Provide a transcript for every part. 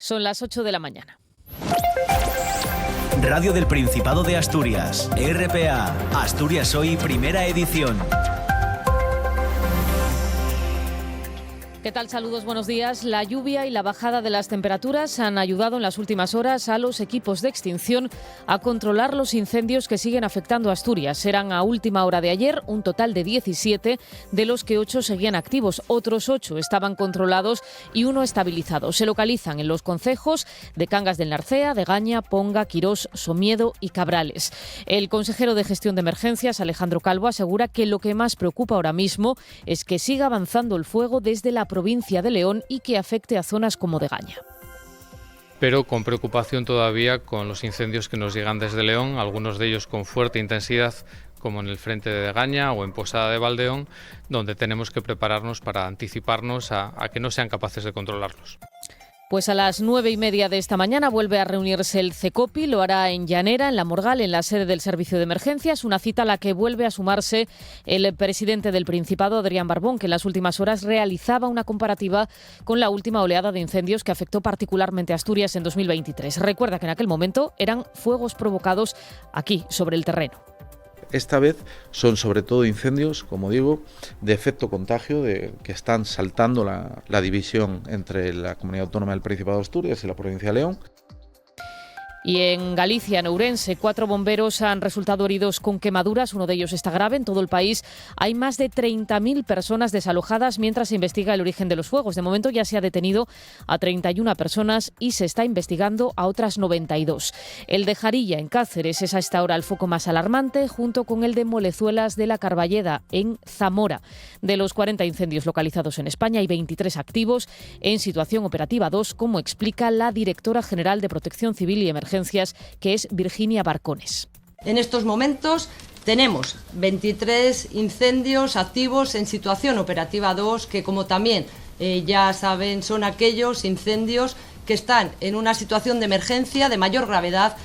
Son las 8 de la mañana. Radio del Principado de Asturias, RPA, Asturias Hoy, primera edición. ¿Qué tal? Saludos, buenos días. La lluvia y la bajada de las temperaturas han ayudado en las últimas horas a los equipos de extinción a controlar los incendios que siguen afectando a Asturias. Eran a última hora de ayer un total de 17, de los que 8 seguían activos. Otros 8 estaban controlados y 1 estabilizado. Se localizan en los concejos de Cangas del Narcea, de Gaña, Ponga, Quirós, Somiedo y Cabrales. El consejero de Gestión de Emergencias, Alejandro Calvo, asegura que lo que más preocupa ahora mismo es que siga avanzando el fuego desde la provincia de León y que afecte a zonas como Degaña. Pero con preocupación todavía con los incendios que nos llegan desde León, algunos de ellos con fuerte intensidad, como en el frente de Degaña o en Posada de Valdeón, donde tenemos que prepararnos para anticiparnos a que no sean capaces de controlarlos. Pues a las 9:30 de esta mañana vuelve a reunirse el CECOPI, lo hará en Llanera, en La Morgal, en la sede del Servicio de Emergencias, una cita a la que vuelve a sumarse el presidente del Principado, Adrián Barbón, que en las últimas horas realizaba una comparativa con la última oleada de incendios que afectó particularmente a Asturias en 2023. Recuerda que en aquel momento eran fuegos provocados aquí, sobre el terreno. Esta vez son sobre todo incendios, como digo, de efecto contagio, que están saltando la división entre la Comunidad Autónoma del Principado de Asturias y la provincia de León. Y en Galicia, en Ourense, 4 bomberos han resultado heridos con quemaduras. Uno de ellos está grave. En todo el país hay más de 30.000 personas desalojadas mientras se investiga el origen de los fuegos. De momento ya se ha detenido a 31 personas y se está investigando a otras 92. El de Jarilla, en Cáceres, es a esta hora el foco más alarmante, junto con el de Molezuelas de la Carballeda, en Zamora. De los 40 incendios localizados en España, hay 23 activos en situación operativa 2, como explica la directora general de Protección Civil y Emergencias, que es Virginia Barcones. En estos momentos tenemos 23 incendios activos en situación operativa 2, que como también ya saben son aquellos incendios que están en una situación de emergencia de mayor gravedad.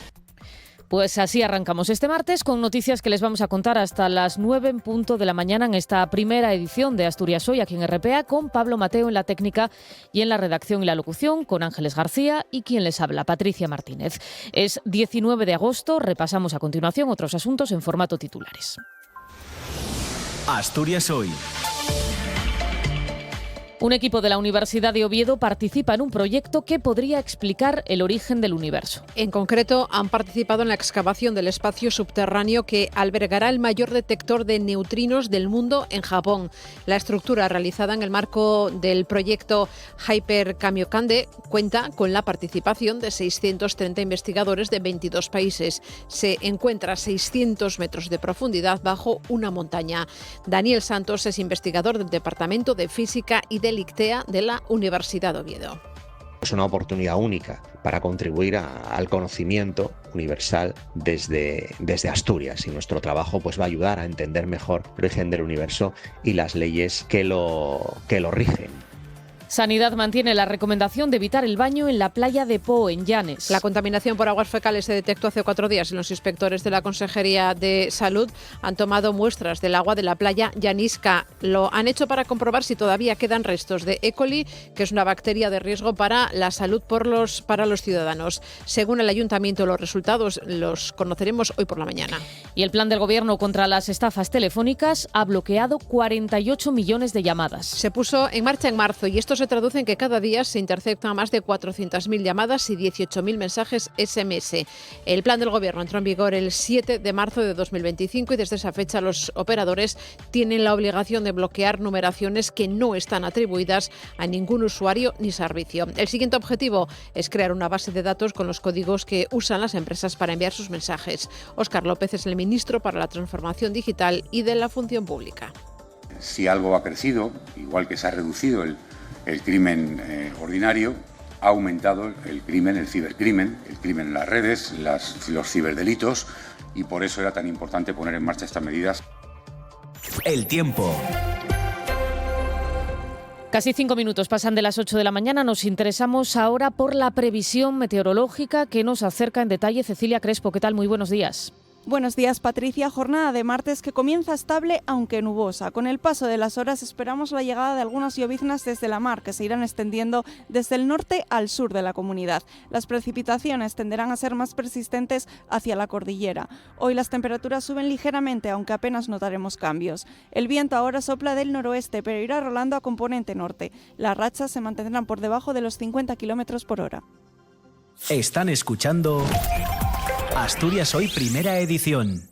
Pues así arrancamos este martes con noticias que les vamos a contar hasta las 9 en punto de la mañana en esta primera edición de Asturias Hoy, aquí en RPA, con Pablo Mateo en la técnica y en la redacción y la locución, con Ángeles García y quien les habla, Patricia Martínez. Es 19 de agosto, repasamos a continuación otros asuntos en formato titulares. Asturias Hoy. Un equipo de la Universidad de Oviedo participa en un proyecto que podría explicar el origen del universo. En concreto, han participado en la excavación del espacio subterráneo que albergará el mayor detector de neutrinos del mundo en Japón. La estructura, realizada en el marco del proyecto Hyper Kamiokande, cuenta con la participación de 630 investigadores de 22 países. Se encuentra a 600 metros de profundidad bajo una montaña. Daniel Santos es investigador del Departamento de Física y del ICTEA de la Universidad de Oviedo. Es una oportunidad única para contribuir al conocimiento universal desde Asturias, y nuestro trabajo pues va a ayudar a entender mejor el origen del universo y las leyes que lo rigen. Sanidad mantiene la recomendación de evitar el baño en la playa de Po, en Llanes. La contaminación por aguas fecales se detectó hace 4 días y los inspectores de la Consejería de Salud han tomado muestras del agua de la playa Llanisca. Lo han hecho para comprobar si todavía quedan restos de E. coli, que es una bacteria de riesgo para la salud para los ciudadanos. Según el Ayuntamiento, los resultados los conoceremos hoy por la mañana. Y el plan del Gobierno contra las estafas telefónicas ha bloqueado 48 millones de llamadas. Se puso en marcha en marzo y esto se traduce en que cada día se interceptan más de 400.000 llamadas y 18.000 mensajes SMS. El plan del Gobierno entró en vigor el 7 de marzo de 2025 y desde esa fecha los operadores tienen la obligación de bloquear numeraciones que no están atribuidas a ningún usuario ni servicio. El siguiente objetivo es crear una base de datos con los códigos que usan las empresas para enviar sus mensajes. Óscar López es el ministro para la Transformación Digital y de la Función Pública. Si algo ha crecido, igual que se ha reducido el crimen ordinario, ha aumentado el crimen, el cibercrimen, el crimen en las redes, los ciberdelitos, y por eso era tan importante poner en marcha estas medidas. El tiempo. Casi 5 minutos pasan de las 8 de la mañana. Nos interesamos ahora por la previsión meteorológica que nos acerca en detalle Cecilia Crespo. ¿Qué tal? Muy buenos días. Buenos días, Patricia. Jornada de martes que comienza estable aunque nubosa. Con el paso de las horas esperamos la llegada de algunas lloviznas desde la mar que se irán extendiendo desde el norte al sur de la comunidad. Las precipitaciones tenderán a ser más persistentes hacia la cordillera. Hoy las temperaturas suben ligeramente aunque apenas notaremos cambios. El viento ahora sopla del noroeste pero irá rolando a componente norte. Las rachas se mantendrán por debajo de los 50 km por hora. Están escuchando Asturias Hoy, primera edición.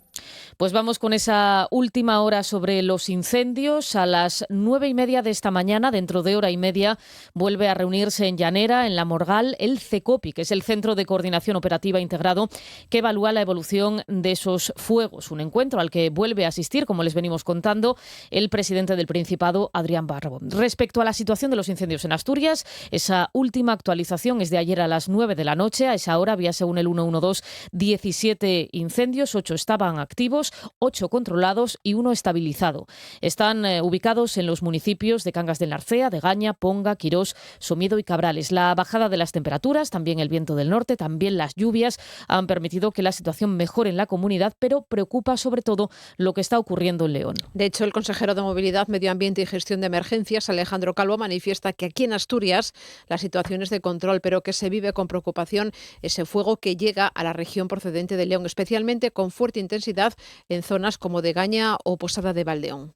Pues vamos con esa última hora sobre los incendios. A las 9:30 de esta mañana, dentro de hora y media, vuelve a reunirse en Llanera, en La Morgal, el CECOPI, que es el Centro de Coordinación Operativa Integrado, que evalúa la evolución de esos fuegos. Un encuentro al que vuelve a asistir, como les venimos contando, el presidente del Principado, Adrián Barbo. Respecto a la situación de los incendios en Asturias, esa última actualización es de ayer a las 9 de la noche. A esa hora había, según el 112, 17 incendios, 8 estaban activos, 8 controlados y 1 estabilizado. Están ubicados en los municipios de Cangas del Narcea, de Gaña, Ponga, Quirós, Somiedo y Cabrales. La bajada de las temperaturas, también el viento del norte, también las lluvias han permitido que la situación mejore en la comunidad, pero preocupa sobre todo lo que está ocurriendo en León. De hecho, el consejero de Movilidad, Medio Ambiente y Gestión de Emergencias, Alejandro Calvo, manifiesta que aquí en Asturias la situación es de control, pero que se vive con preocupación ese fuego que llega a la región procedente de León, especialmente con fuerte intensidad en zonas como de Gaña o Posada de Valdeón.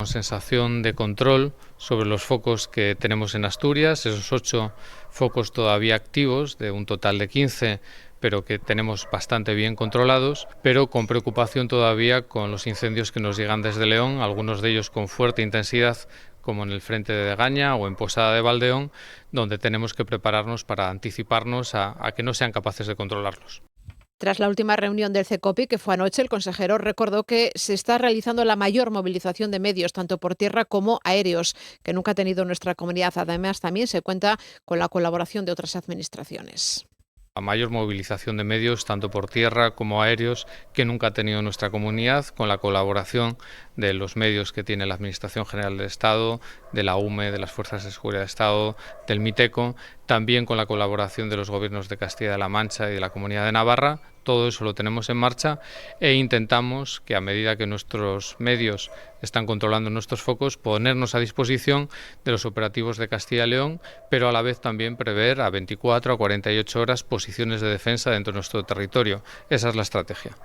Sensación de control sobre los focos que tenemos en Asturias, esos 8 focos todavía activos de un total de 15, pero que tenemos bastante bien controlados, pero con preocupación todavía con los incendios que nos llegan desde León, algunos de ellos con fuerte intensidad, como en el frente de Gaña o en Posada de Valdeón, donde tenemos que prepararnos para anticiparnos a que no sean capaces de controlarlos. Tras la última reunión del CECOPI, que fue anoche, el consejero recordó que se está realizando la mayor movilización de medios, tanto por tierra como aéreos, que nunca ha tenido nuestra comunidad. Además, también se cuenta con la colaboración de otras administraciones. La mayor movilización de medios, tanto por tierra como aéreos, que nunca ha tenido nuestra comunidad, con la colaboración de los medios que tiene la Administración General del Estado, de la UME, de las Fuerzas de Seguridad del Estado, del MITECO, también con la colaboración de los gobiernos de Castilla-La Mancha y de la Comunidad de Navarra. Todo eso lo tenemos en marcha e intentamos que, a medida que nuestros medios están controlando nuestros focos, ponernos a disposición de los operativos de Castilla y León, pero a la vez también prever a 24 a 48 horas posiciones de defensa dentro de nuestro territorio. Esa es la estrategia.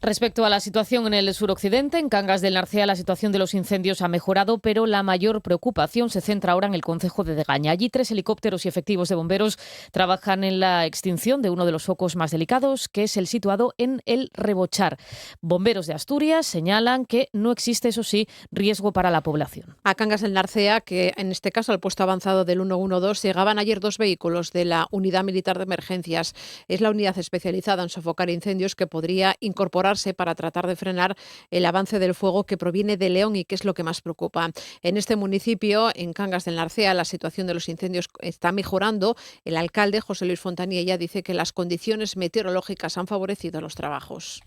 Respecto a la situación en el suroccidente, en Cangas del Narcea, la situación de los incendios ha mejorado, pero la mayor preocupación se centra ahora en el concejo de Degaña. Allí 3 helicópteros y efectivos de bomberos trabajan en la extinción de uno de los focos más delicados, que es el situado en el Rebochar. Bomberos de Asturias señalan que no existe, eso sí, riesgo para la población. A Cangas del Narcea, que en este caso al puesto avanzado del 112, llegaban ayer 2 vehículos de la Unidad Militar de Emergencias. Es la unidad especializada en sofocar incendios que podría incorporarse para tratar de frenar el avance del fuego que proviene de León y que es lo que más preocupa. En este municipio, en Cangas del Narcea, la situación de los incendios está mejorando. El alcalde, José Luis Fontanilla, dice que las condiciones meteorológicas han favorecido los trabajos.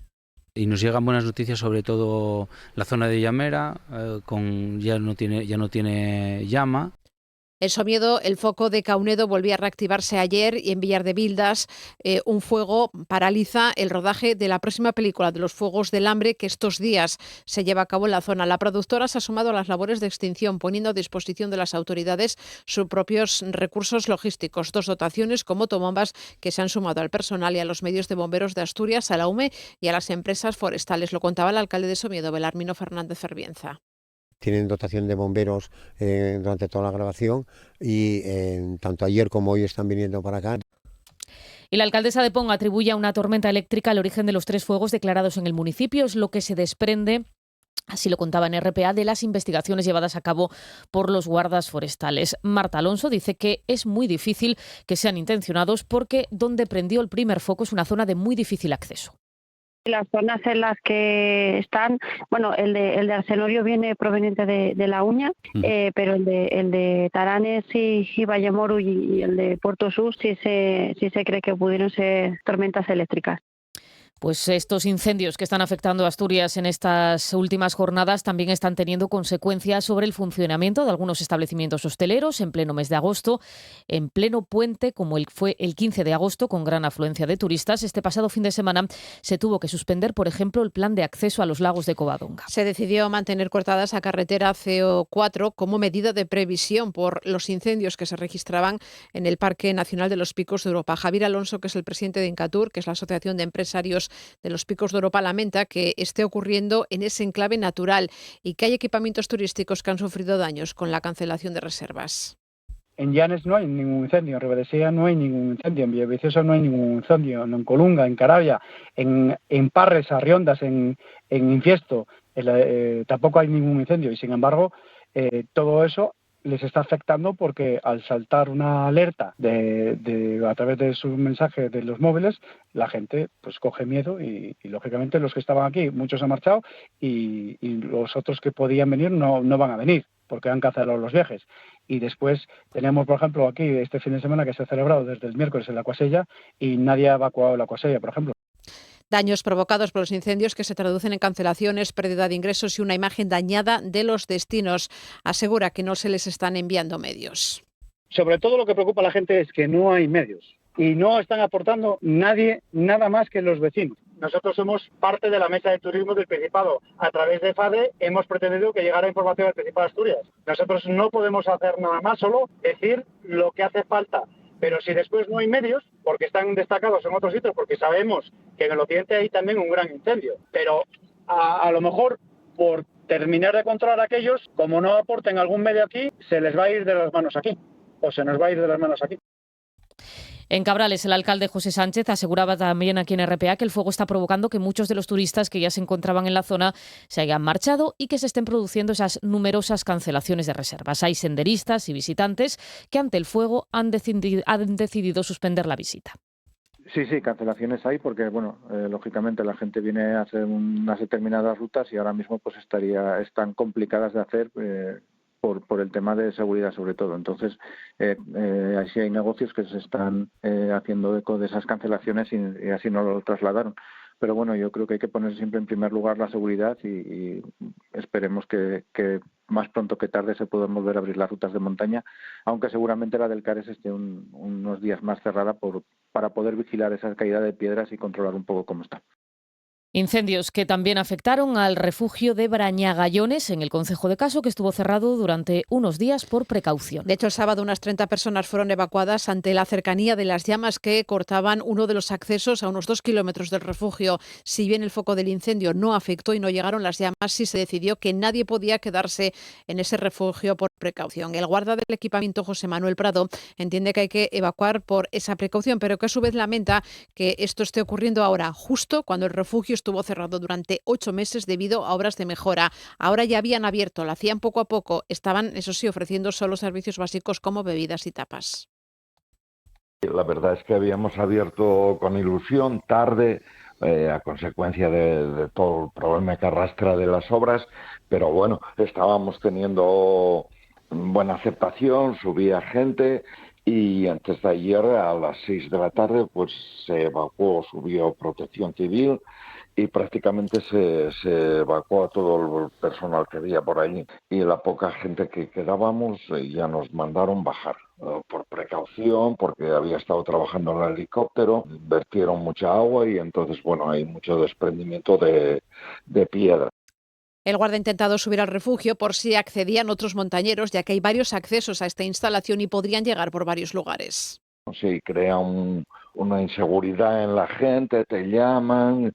Y nos llegan buenas noticias, sobre todo la zona de Llamera, ya no tiene llama. En Somiedo, el foco de Caunedo volvió a reactivarse ayer y en Villar de Bildas un fuego paraliza el rodaje de la próxima película de los Fuegos del Hambre que estos días se lleva a cabo en la zona. La productora se ha sumado a las labores de extinción, poniendo a disposición de las autoridades sus propios recursos logísticos, 2 dotaciones con motobombas que se han sumado al personal y a los medios de bomberos de Asturias, a la UME y a las empresas forestales. Lo contaba el alcalde de Somiedo, Belarmino Fernández Ferbienza. Tienen dotación de bomberos durante toda la grabación y tanto ayer como hoy están viniendo para acá. Y la alcaldesa de Ponga atribuye a una tormenta eléctrica el origen de los 3 fuegos declarados en el municipio. Es lo que se desprende, así lo contaba en RPA, de las investigaciones llevadas a cabo por los guardas forestales. Marta Alonso dice que es muy difícil que sean intencionados porque donde prendió el primer foco es una zona de muy difícil acceso. Las zonas en las que están, bueno, el de Arsenorio viene proveniente de La Uña, pero el de Taranes y Vallemoru y el de Puerto Sur sí se cree que pudieron ser tormentas eléctricas. Pues estos incendios que están afectando a Asturias en estas últimas jornadas también están teniendo consecuencias sobre el funcionamiento de algunos establecimientos hosteleros en pleno mes de agosto, en pleno puente, como fue el 15 de agosto, con gran afluencia de turistas. Este pasado fin de semana se tuvo que suspender, por ejemplo, el plan de acceso a los lagos de Covadonga. Se decidió mantener cortada esa carretera CO4 como medida de previsión por los incendios que se registraban en el Parque Nacional de los Picos de Europa. Javier Alonso, que es el presidente de Incatur, que es la Asociación de Empresarios de los Picos de Europa, lamenta que esté ocurriendo en ese enclave natural y que hay equipamientos turísticos que han sufrido daños con la cancelación de reservas. En Llanes no hay ningún incendio, en Ribadesella no hay ningún incendio, en Villaviciosa no hay ningún incendio, en Colunga, en Caravia, en Parres, Arriondas, en Infiesto, tampoco hay ningún incendio y sin embargo todo eso les está afectando porque al saltar una alerta a través de su mensaje de los móviles, la gente pues coge miedo y lógicamente los que estaban aquí, muchos han marchado y los otros que podían venir no van a venir porque han cancelado los viajes. Y después tenemos, por ejemplo, aquí este fin de semana que se ha celebrado desde el miércoles en la Cuasella y nadie ha evacuado la Cuasella, por ejemplo. Daños provocados por los incendios que se traducen en cancelaciones, pérdida de ingresos y una imagen dañada de los destinos. Asegura que no se les están enviando medios. Sobre todo lo que preocupa a la gente es que no hay medios y no están aportando nadie nada más que los vecinos. Nosotros somos parte de la mesa de turismo del Principado. A través de FADE hemos pretendido que llegara información al Principado de Asturias. Nosotros no podemos hacer nada más, solo decir lo que hace falta. Pero si después no hay medios, porque están destacados en otros sitios, porque sabemos que en el occidente hay también un gran incendio, pero a lo mejor por terminar de controlar aquellos, como no aporten algún medio aquí, se les va a ir de las manos aquí, o se nos va a ir de las manos aquí. En Cabrales, el alcalde José Sánchez aseguraba también aquí en RPA que el fuego está provocando que muchos de los turistas que ya se encontraban en la zona se hayan marchado y que se estén produciendo esas numerosas cancelaciones de reservas. Hay senderistas y visitantes que ante el fuego han decidido suspender la visita. Sí, cancelaciones hay porque, lógicamente la gente viene a hacer unas determinadas rutas y ahora mismo pues están complicadas de hacer por el tema de seguridad sobre todo. Entonces, así hay negocios que se están haciendo eco de esas cancelaciones y así no lo trasladaron. Pero bueno, yo creo que hay que poner siempre en primer lugar la seguridad y esperemos que más pronto que tarde se puedan volver a abrir las rutas de montaña, aunque seguramente la del Cares esté unos días más cerrada para poder vigilar esa caída de piedras y controlar un poco cómo está. Incendios que también afectaron al refugio de Brañagallones en el concejo de Caso, que estuvo cerrado durante unos días por precaución. De hecho, el sábado unas 30 personas fueron evacuadas ante la cercanía de las llamas que cortaban uno de los accesos a unos 2 kilómetros del refugio. Si bien el foco del incendio no afectó y no llegaron las llamas, sí se decidió que nadie podía quedarse en ese refugio por precaución. El guarda del equipamiento, José Manuel Prado, entiende que hay que evacuar por esa precaución, pero que a su vez lamenta que esto esté ocurriendo ahora, justo cuando el refugio estuvo cerrado durante 8 meses debido a obras de mejora. Ahora ya habían abierto, lo hacían poco a poco, estaban, eso sí, ofreciendo solo servicios básicos como bebidas y tapas. La verdad es que habíamos abierto con ilusión, tarde, a consecuencia de todo el problema que arrastra de las obras, pero bueno, estábamos teniendo buena aceptación, subía gente y antes de ayer a las 6 de la tarde pues se evacuó, subió Protección Civil y prácticamente se evacuó a todo el personal que había por allí. Y la poca gente que quedábamos ya nos mandaron bajar por precaución, porque había estado trabajando en el helicóptero, vertieron mucha agua y entonces, hay mucho desprendimiento de piedra. El guarda ha intentado subir al refugio por si accedían otros montañeros, ya que hay varios accesos a esta instalación y podrían llegar por varios lugares. Sí, crea una inseguridad en la gente, te llaman,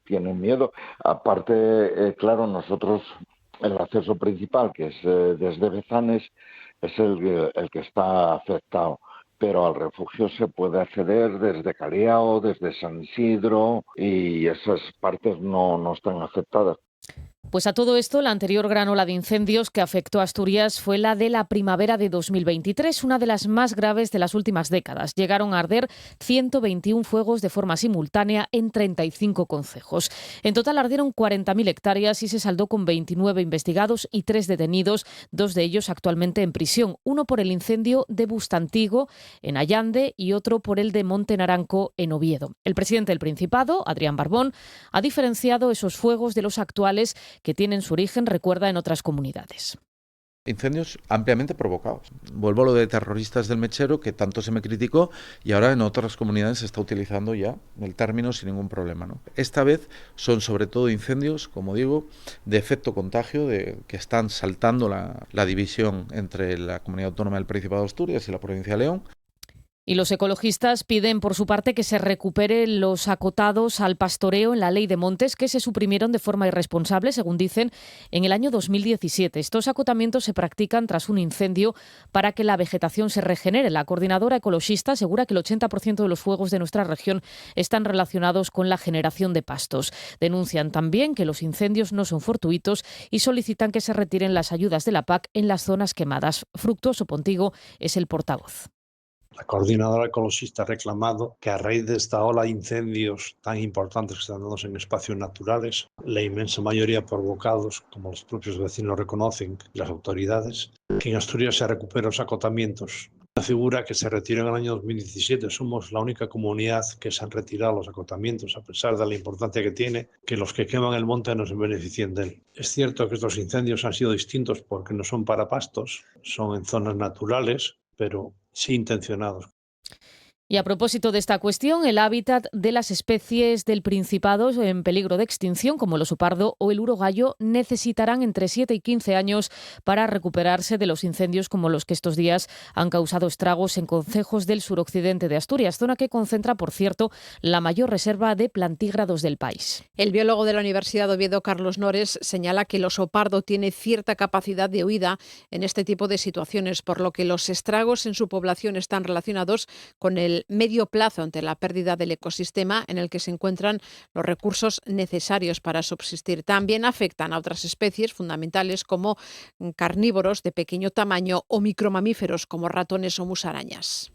tienen miedo. Aparte, claro, nosotros, el acceso principal, que es desde Bezanes, es el que está afectado. Pero al refugio se puede acceder desde Caleao, desde San Isidro, y esas partes no están afectadas. Pues a todo esto, la anterior gran ola de incendios que afectó a Asturias fue la de la primavera de 2023, una de las más graves de las últimas décadas. Llegaron a arder 121 fuegos de forma simultánea en 35 concejos. En total ardieron 40.000 hectáreas y se saldó con 29 investigados y 3 detenidos, 2 de ellos actualmente en prisión. Uno por el incendio de Bustantigo, en Allande, y otro por el de Monte Naranco, en Oviedo. El presidente del Principado, Adrián Barbón, ha diferenciado esos fuegos de los actuales que tienen su origen, recuerda, en otras comunidades. Incendios ampliamente provocados. Vuelvo a lo de terroristas del mechero, que tanto se me criticó, y ahora en otras comunidades se está utilizando ya el término sin ningún problema, ¿no? Esta vez son sobre todo incendios, como digo, de efecto contagio, que están saltando la división entre la Comunidad Autónoma del Principado de Asturias y la Provincia de León. Y los ecologistas piden, por su parte, que se recuperen los acotados al pastoreo en la Ley de Montes, que se suprimieron de forma irresponsable, según dicen, en el año 2017. Estos acotamientos se practican tras un incendio para que la vegetación se regenere. La coordinadora ecologista asegura que el 80% de los fuegos de nuestra región están relacionados con la generación de pastos. Denuncian también que los incendios no son fortuitos y solicitan que se retiren las ayudas de la PAC en las zonas quemadas. Fructuoso Pontigo es el portavoz. La coordinadora ecologista ha reclamado que a raíz de esta ola de incendios tan importantes que están dándose en espacios naturales, la inmensa mayoría provocados, como los propios vecinos reconocen, y las autoridades, que en Asturias se recuperen los acotamientos. Una figura que se retiró en el año 2017. Somos la única comunidad que se han retirado los acotamientos, a pesar de la importancia que tiene que los que queman el monte no se beneficien de él. Es cierto que estos incendios han sido distintos porque no son para pastos, son en zonas naturales, pero sí intencionados. Y a propósito de esta cuestión, el hábitat de las especies del Principado en peligro de extinción, como el oso pardo o el urogallo, necesitarán entre 7 y 15 años para recuperarse de los incendios como los que estos días han causado estragos en concejos del suroccidente de Asturias, zona que concentra, por cierto, la mayor reserva de plantígrados del país. El biólogo de la Universidad de Oviedo, Carlos Nores, señala que el oso pardo tiene cierta capacidad de huida en este tipo de situaciones, por lo que los estragos en su población están relacionados con el medio plazo ante la pérdida del ecosistema en el que se encuentran los recursos necesarios para subsistir. También afectan a otras especies fundamentales como carnívoros de pequeño tamaño o micromamíferos como ratones o musarañas.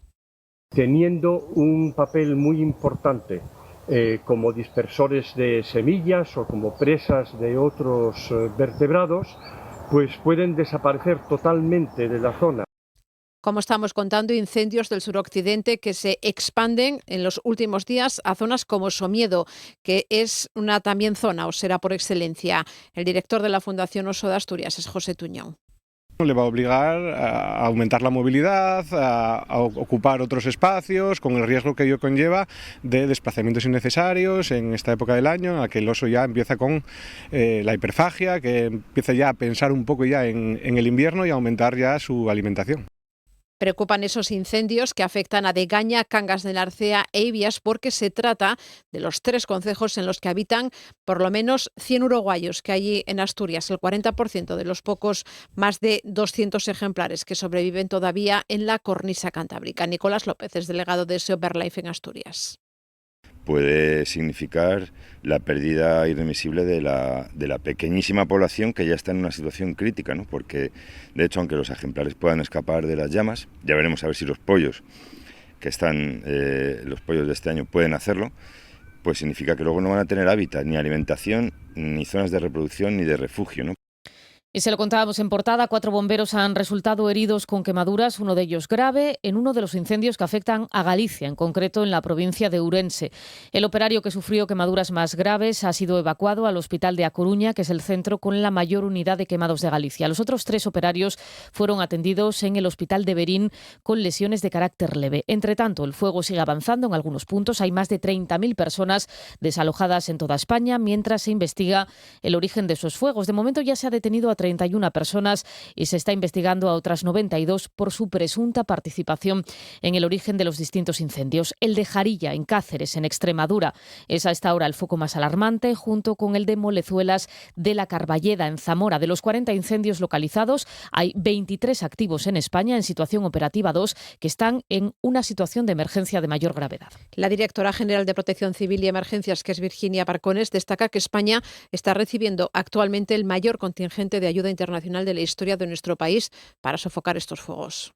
Teniendo un papel muy importante como dispersores de semillas o como presas de otros vertebrados, pues pueden desaparecer totalmente de la zona. Como estamos contando, incendios del suroccidente que se expanden en los últimos días a zonas como Somiedo, que es una también zona osera por excelencia. El director de la Fundación Oso de Asturias es José Tuñón. Le va a obligar a aumentar la movilidad, a ocupar otros espacios, con el riesgo que ello conlleva de desplazamientos innecesarios en esta época del año, en la que el oso ya empieza con la hiperfagia, que empieza ya a pensar un poco ya en el invierno y a aumentar ya su alimentación. Preocupan esos incendios que afectan a Degaña, Cangas de Narcea e Ibias porque se trata de los 3 concejos en los que habitan por lo menos 100 urogallos que hay en Asturias, el 40% de los pocos más de 200 ejemplares que sobreviven todavía en la cornisa cantábrica. Nicolás López es delegado de SEO BirdLife en Asturias. Puede significar la pérdida irremisible de la pequeñísima población que ya está en una situación crítica, ¿no? Porque, de hecho, aunque los ejemplares puedan escapar de las llamas, ya veremos a ver si los pollos los pollos de este año pueden hacerlo, pues significa que luego no van a tener hábitat, ni alimentación, ni zonas de reproducción, ni de refugio, ¿no? Y se lo contábamos en portada, 4 bomberos han resultado heridos con quemaduras, uno de ellos grave, en uno de los incendios que afectan a Galicia, en concreto en la provincia de Ourense. El operario que sufrió quemaduras más graves ha sido evacuado al hospital de A Coruña, que es el centro con la mayor unidad de quemados de Galicia. Los otros 3 operarios fueron atendidos en el hospital de Berín con lesiones de carácter leve. Entre tanto, el fuego sigue avanzando en algunos puntos. Hay más de 30.000 personas desalojadas en toda España, mientras se investiga el origen de esos fuegos. De momento ya se ha detenido a 31 personas y se está investigando a otras 92 por su presunta participación en el origen de los distintos incendios. El de Jarilla, en Cáceres, en Extremadura, es a esta hora el foco más alarmante, junto con el de Molezuelas de la Carballeda, en Zamora. De los 40 incendios localizados, hay 23 activos en España, en situación operativa 2, que están en una situación de emergencia de mayor gravedad. La directora general de Protección Civil y Emergencias, que es Virginia Parcones, destaca que España está recibiendo actualmente el mayor contingente de ayuda internacional de la historia de nuestro país para sofocar estos fuegos.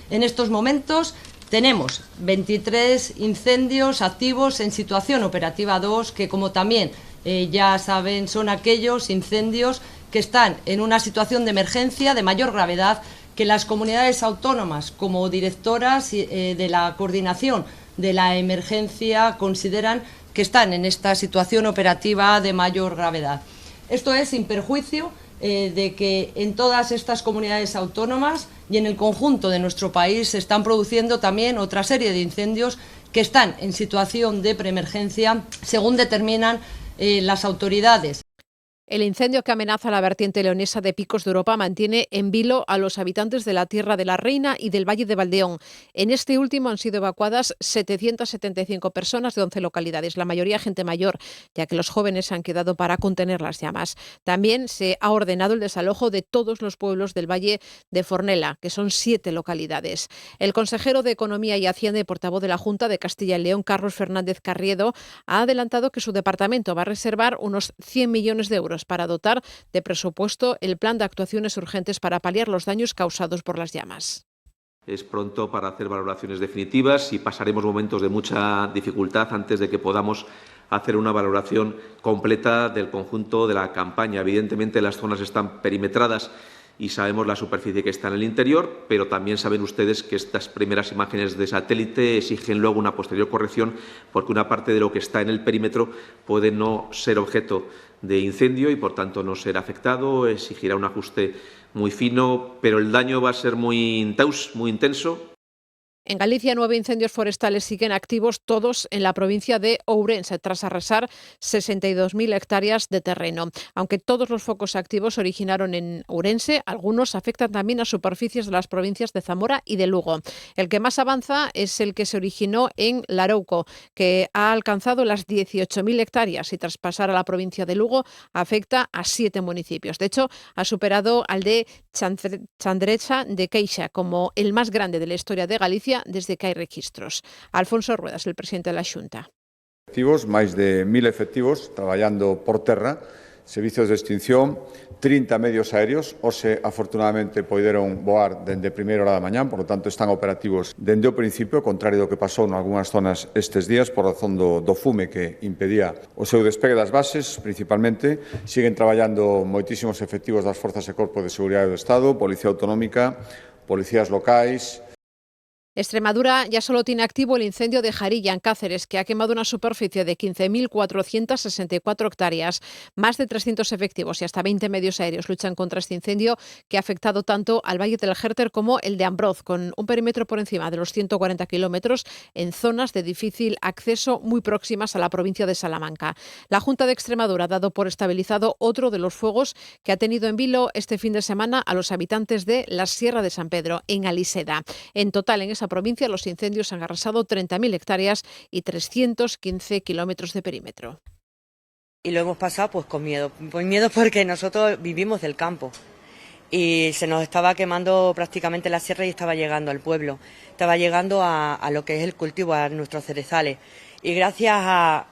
En estos momentos tenemos 23 incendios activos en situación operativa 2, que como también ya saben son aquellos incendios que están en una situación de emergencia de mayor gravedad, que las comunidades autónomas como directoras de la coordinación de la emergencia consideran que están en esta situación operativa de mayor gravedad. Esto es sin perjuicio de que en todas estas comunidades autónomas y en el conjunto de nuestro país se están produciendo también otra serie de incendios que están en situación de preemergencia, según determinan las autoridades. El incendio que amenaza la vertiente leonesa de Picos de Europa mantiene en vilo a los habitantes de la Tierra de la Reina y del Valle de Valdeón. En este último han sido evacuadas 775 personas de 11 localidades, la mayoría gente mayor, ya que los jóvenes se han quedado para contener las llamas. También se ha ordenado el desalojo de todos los pueblos del Valle de Fornela, que son 7 localidades. El consejero de Economía y Hacienda y portavoz de la Junta de Castilla y León, Carlos Fernández Carriedo, ha adelantado que su departamento va a reservar unos 100 millones de euros para dotar de presupuesto el plan de actuaciones urgentes para paliar los daños causados por las llamas. Es pronto para hacer valoraciones definitivas y pasaremos momentos de mucha dificultad antes de que podamos hacer una valoración completa del conjunto de la campaña. Evidentemente las zonas están perimetradas y sabemos la superficie que está en el interior, pero también saben ustedes que estas primeras imágenes de satélite exigen luego una posterior corrección, porque una parte de lo que está en el perímetro puede no ser objeto de incendio y por tanto no ser afectado, exigirá un ajuste muy fino, pero el daño va a ser muy intenso. En Galicia, 9 incendios forestales siguen activos, todos en la provincia de Ourense, tras arrasar 62.000 hectáreas de terreno. Aunque todos los focos activos se originaron en Ourense, algunos afectan también a superficies de las provincias de Zamora y de Lugo. El que más avanza es el que se originó en Larouco, que ha alcanzado las 18.000 hectáreas y tras pasar a la provincia de Lugo afecta a 7 municipios. De hecho, ha superado al de Chandrecha de Queixa como el más grande de la historia de Galicia desde que hai registros. Alfonso Ruedas, el presidente da Xunta. Máis de 1.000 efectivos traballando por terra, servicios de extinción, 30 medios aéreos, hoxe afortunadamente poideron voar dende primeira hora da mañán, por lo tanto están operativos dende o principio, contrario do que pasou en algunhas zonas estes días por razón do fume que impedía o seu despegue das bases, principalmente. Siguen traballando moitísimos efectivos das Forzas e Corpo de Seguridade do Estado, Policía Autonómica, policías locais. Extremadura ya solo tiene activo el incendio de Jarilla, en Cáceres, que ha quemado una superficie de 15.464 hectáreas. Más de 300 efectivos y hasta 20 medios aéreos luchan contra este incendio que ha afectado tanto al Valle del Jérter como el de Ambroz, con un perímetro por encima de los 140 kilómetros en zonas de difícil acceso muy próximas a la provincia de Salamanca. La Junta de Extremadura ha dado por estabilizado otro de los fuegos que ha tenido en vilo este fin de semana a los habitantes de la Sierra de San Pedro, en Aliseda. En total, en esa provincia los incendios han arrasado 30.000 hectáreas y 315 kilómetros de perímetro. Y lo hemos pasado pues con miedo porque nosotros vivimos del campo y se nos estaba quemando prácticamente la sierra y estaba llegando al pueblo, estaba llegando a lo que es el cultivo, a nuestros cerezales, y gracias a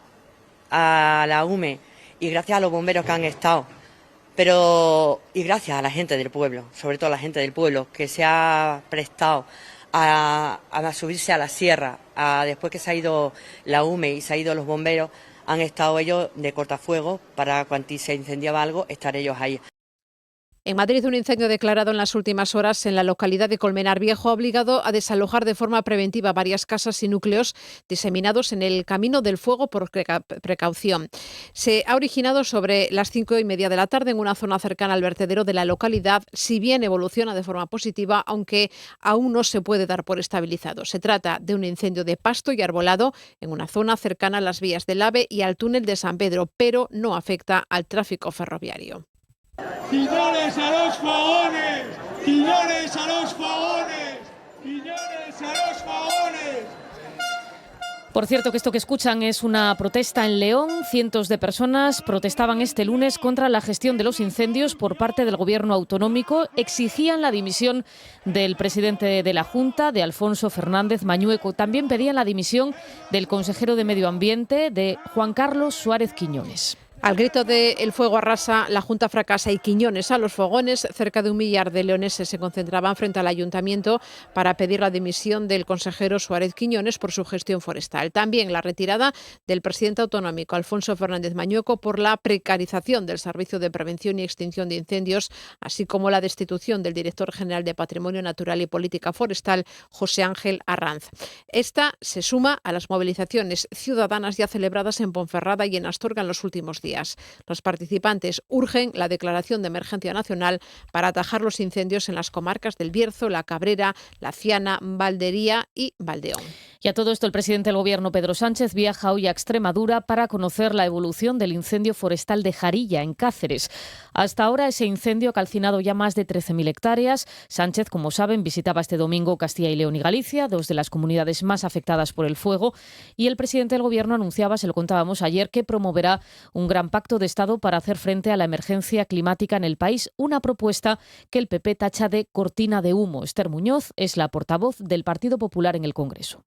la UME y gracias a los bomberos que han estado, y gracias a la gente del pueblo, sobre todo a la gente del pueblo que se ha prestado a subirse a la sierra, después que se ha ido la UME y se ha ido los bomberos, han estado ellos de cortafuegos para cuando se incendiaba algo, estar ellos ahí. En Madrid, un incendio declarado en las últimas horas en la localidad de Colmenar Viejo ha obligado a desalojar de forma preventiva varias casas y núcleos diseminados en el camino del fuego por precaución. Se ha originado sobre las 5:30 de la tarde en una zona cercana al vertedero de la localidad, si bien evoluciona de forma positiva, aunque aún no se puede dar por estabilizado. Se trata de un incendio de pasto y arbolado en una zona cercana a las vías del AVE y al túnel de San Pedro, pero no afecta al tráfico ferroviario. ¡Quiñones a los fogones! ¡Quiñones a los fogones! ¡Quiñones a los fogones! Por cierto, que esto que escuchan es una protesta en León. Cientos de personas protestaban este lunes contra la gestión de los incendios por parte del gobierno autonómico. Exigían la dimisión del presidente de la Junta, de Alfonso Fernández Mañueco. También pedían la dimisión del consejero de Medio Ambiente, de Juan Carlos Suárez Quiñones. Al grito de "el fuego arrasa, la Junta fracasa" y Quiñones a los fogones, cerca de 1 millar de leoneses se concentraban frente al ayuntamiento para pedir la dimisión del consejero Suárez Quiñones por su gestión forestal. También la retirada del presidente autonómico Alfonso Fernández Mañueco por la precarización del Servicio de Prevención y Extinción de Incendios, así como la destitución del director general de Patrimonio Natural y Política Forestal, José Ángel Arranz. Esta se suma a las movilizaciones ciudadanas ya celebradas en Ponferrada y en Astorga en los últimos días. Los participantes urgen la declaración de emergencia nacional para atajar los incendios en las comarcas del Bierzo, La Cabrera, La Ciana, Valdería y Valdeón. Y a todo esto, el presidente del Gobierno, Pedro Sánchez, viaja hoy a Extremadura para conocer la evolución del incendio forestal de Jarilla, en Cáceres. Hasta ahora, ese incendio ha calcinado ya más de 13.000 hectáreas. Sánchez, como saben, visitaba este domingo Castilla y León y Galicia, dos de las comunidades más afectadas por el fuego. Y el presidente del Gobierno anunciaba, se lo contábamos ayer, que promoverá un gran pacto de Estado para hacer frente a la emergencia climática en el país. Una propuesta que el PP tacha de cortina de humo. Esther Muñoz es la portavoz del Partido Popular en el Congreso.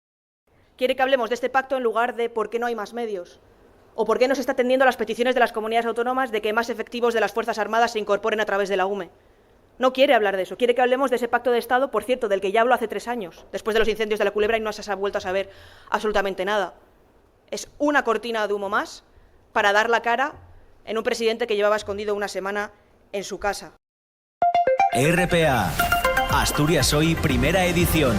Quiere que hablemos de este pacto en lugar de por qué no hay más medios o por qué no se está atendiendo a las peticiones de las comunidades autónomas de que más efectivos de las Fuerzas Armadas se incorporen a través de la UME. No quiere hablar de eso, quiere que hablemos de ese pacto de Estado, por cierto, del que ya habló hace 3 años, después de los incendios de la Culebra, y no se ha vuelto a saber absolutamente nada. Es una cortina de humo más para dar la cara en un presidente que llevaba escondido una semana en su casa. RPA, Asturias Hoy, primera edición.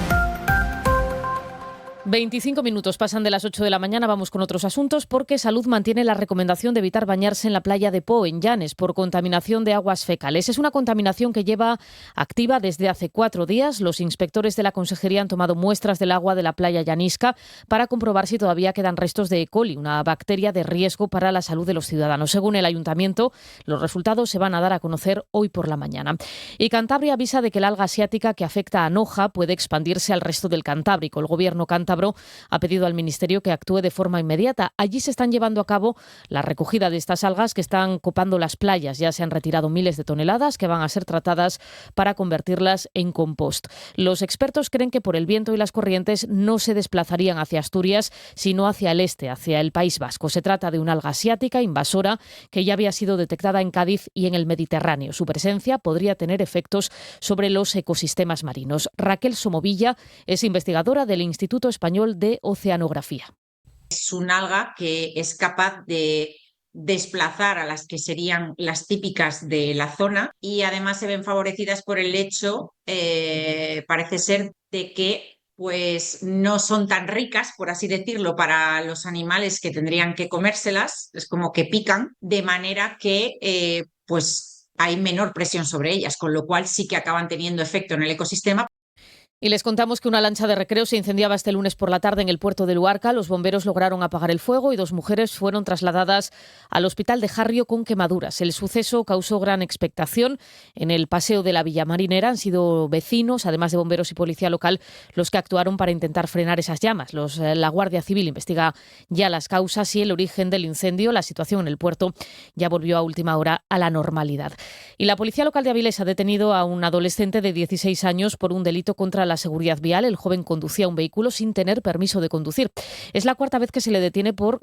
25 minutos pasan de las 8 de la mañana. Vamos con otros asuntos porque Salud mantiene la recomendación de evitar bañarse en la playa de Po, en Llanes, por contaminación de aguas fecales. Es una contaminación que lleva activa desde hace 4 días. Los inspectores de la Consejería han tomado muestras del agua de la playa llanisca para comprobar si todavía quedan restos de E. coli, una bacteria de riesgo para la salud de los ciudadanos. Según el Ayuntamiento, los resultados se van a dar a conocer hoy por la mañana. Y Cantabria avisa de que el alga asiática que afecta a Noja puede expandirse al resto del Cantábrico. El gobierno cántabro ha pedido al Ministerio que actúe de forma inmediata. Allí se están llevando a cabo la recogida de estas algas que están copando las playas. Ya se han retirado miles de toneladas que van a ser tratadas para convertirlas en compost. Los expertos creen que por el viento y las corrientes no se desplazarían hacia Asturias, sino hacia el este, hacia el País Vasco. Se trata de una alga asiática invasora que ya había sido detectada en Cádiz y en el Mediterráneo. Su presencia podría tener efectos sobre los ecosistemas marinos. Raquel Somovilla es investigadora del Instituto Español de Oceanografía. Es un alga que es capaz de desplazar a las que serían las típicas de la zona y además se ven favorecidas por el hecho, parece ser, de que pues no son tan ricas, por así decirlo, para los animales que tendrían que comérselas, es como que pican, de manera que pues hay menor presión sobre ellas, con lo cual sí que acaban teniendo efecto en el ecosistema. Y les contamos que una lancha de recreo se incendiaba este lunes por la tarde en el puerto de Luarca. Los bomberos lograron apagar el fuego y 2 mujeres fueron trasladadas al hospital de Jarrio con quemaduras. El suceso causó gran expectación en el paseo de la Villa Marinera. Han sido vecinos, además de bomberos y policía local, los que actuaron para intentar frenar esas llamas. La Guardia Civil investiga ya las causas y el origen del incendio. La situación en el puerto ya volvió a última hora a la normalidad. Y la policía local de Avilés ha detenido a un adolescente de 16 años por un delito contra la seguridad vial. El joven conducía un vehículo sin tener permiso de conducir. Es la 4ª vez que se le detiene por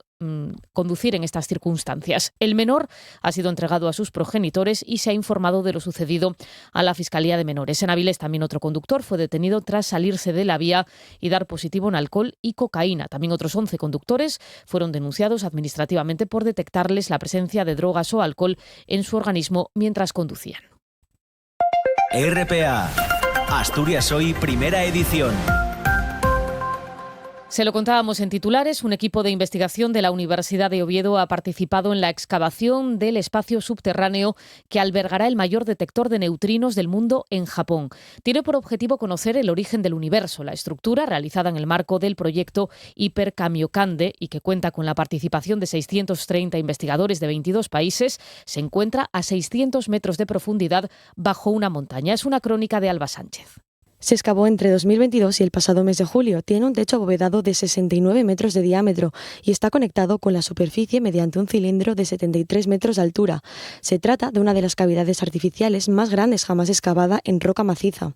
conducir en estas circunstancias. El menor ha sido entregado a sus progenitores y se ha informado de lo sucedido a la Fiscalía de Menores. En Avilés también otro conductor fue detenido tras salirse de la vía y dar positivo en alcohol y cocaína. También otros 11 conductores fueron denunciados administrativamente por detectarles la presencia de drogas o alcohol en su organismo mientras conducían. RPA, Asturias Hoy, primera edición. Se lo contábamos en titulares, un equipo de investigación de la Universidad de Oviedo ha participado en la excavación del espacio subterráneo que albergará el mayor detector de neutrinos del mundo en Japón. Tiene por objetivo conocer el origen del universo. La estructura, realizada en el marco del proyecto Hyper Kamiokande y que cuenta con la participación de 630 investigadores de 22 países, se encuentra a 600 metros de profundidad bajo una montaña. Es una crónica de Alba Sánchez. Se excavó entre 2022 y el pasado mes de julio. Tiene un techo abovedado de 69 metros de diámetro y está conectado con la superficie mediante un cilindro de 73 metros de altura. Se trata de una de las cavidades artificiales más grandes jamás excavada en roca maciza.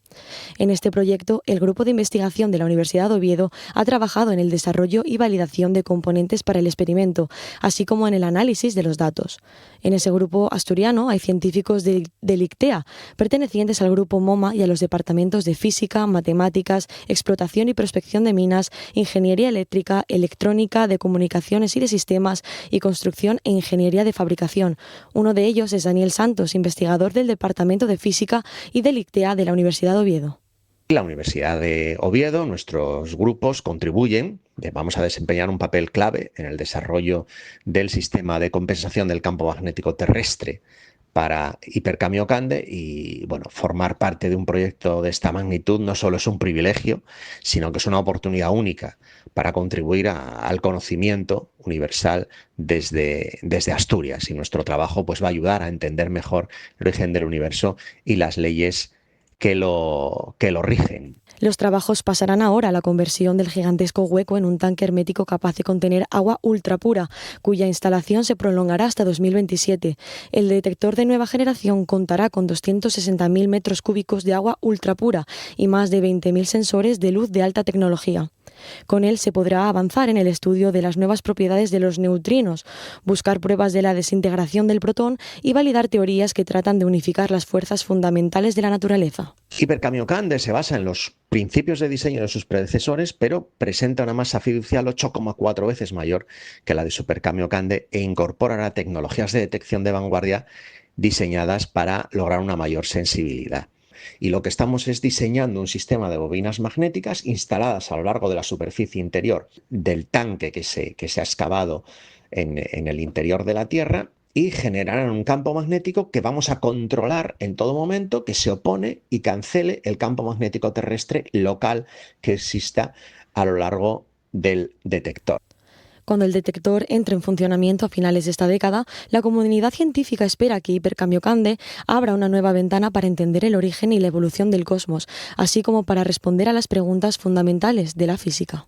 En este proyecto, el grupo de investigación de la Universidad de Oviedo ha trabajado en el desarrollo y validación de componentes para el experimento, así como en el análisis de los datos. En ese grupo asturiano hay científicos del ICTEA, pertenecientes al grupo MoMA y a los departamentos de Física, Matemáticas, Explotación y Prospección de Minas, Ingeniería Eléctrica, Electrónica, de Comunicaciones y de Sistemas y Construcción e Ingeniería de Fabricación. Uno de ellos es Daniel Santos, investigador del Departamento de Física y del ICTEA de la Universidad de Oviedo. La Universidad de Oviedo, nuestros grupos contribuyen, vamos a desempeñar un papel clave en el desarrollo del sistema de compensación del campo magnético terrestre para Hyper Kamiokande y formar parte de un proyecto de esta magnitud no solo es un privilegio, sino que es una oportunidad única para contribuir al conocimiento universal desde Asturias, y nuestro trabajo va a ayudar a entender mejor el origen del universo y las leyes que lo rigen. Los trabajos pasarán ahora a la conversión del gigantesco hueco en un tanque hermético capaz de contener agua ultrapura, cuya instalación se prolongará hasta 2027. El detector de nueva generación contará con 260.000 metros cúbicos de agua ultrapura y más de 20.000 sensores de luz de alta tecnología. Con él se podrá avanzar en el estudio de las nuevas propiedades de los neutrinos, buscar pruebas de la desintegración del protón y validar teorías que tratan de unificar las fuerzas fundamentales de la naturaleza. Hyper Kamiokande se basa en los principios de diseño de sus predecesores, pero presenta una masa fiducial 8,4 veces mayor que la de Super Kamiokande e incorporará tecnologías de detección de vanguardia diseñadas para lograr una mayor sensibilidad. Y lo que estamos es diseñando un sistema de bobinas magnéticas instaladas a lo largo de la superficie interior del tanque que se ha excavado en el interior de la Tierra, y generarán un campo magnético que vamos a controlar en todo momento, que se opone y cancele el campo magnético terrestre local que exista a lo largo del detector. Cuando el detector entre en funcionamiento a finales de esta década, la comunidad científica espera que Hyper Kamiokande abra una nueva ventana para entender el origen y la evolución del cosmos, así como para responder a las preguntas fundamentales de la física.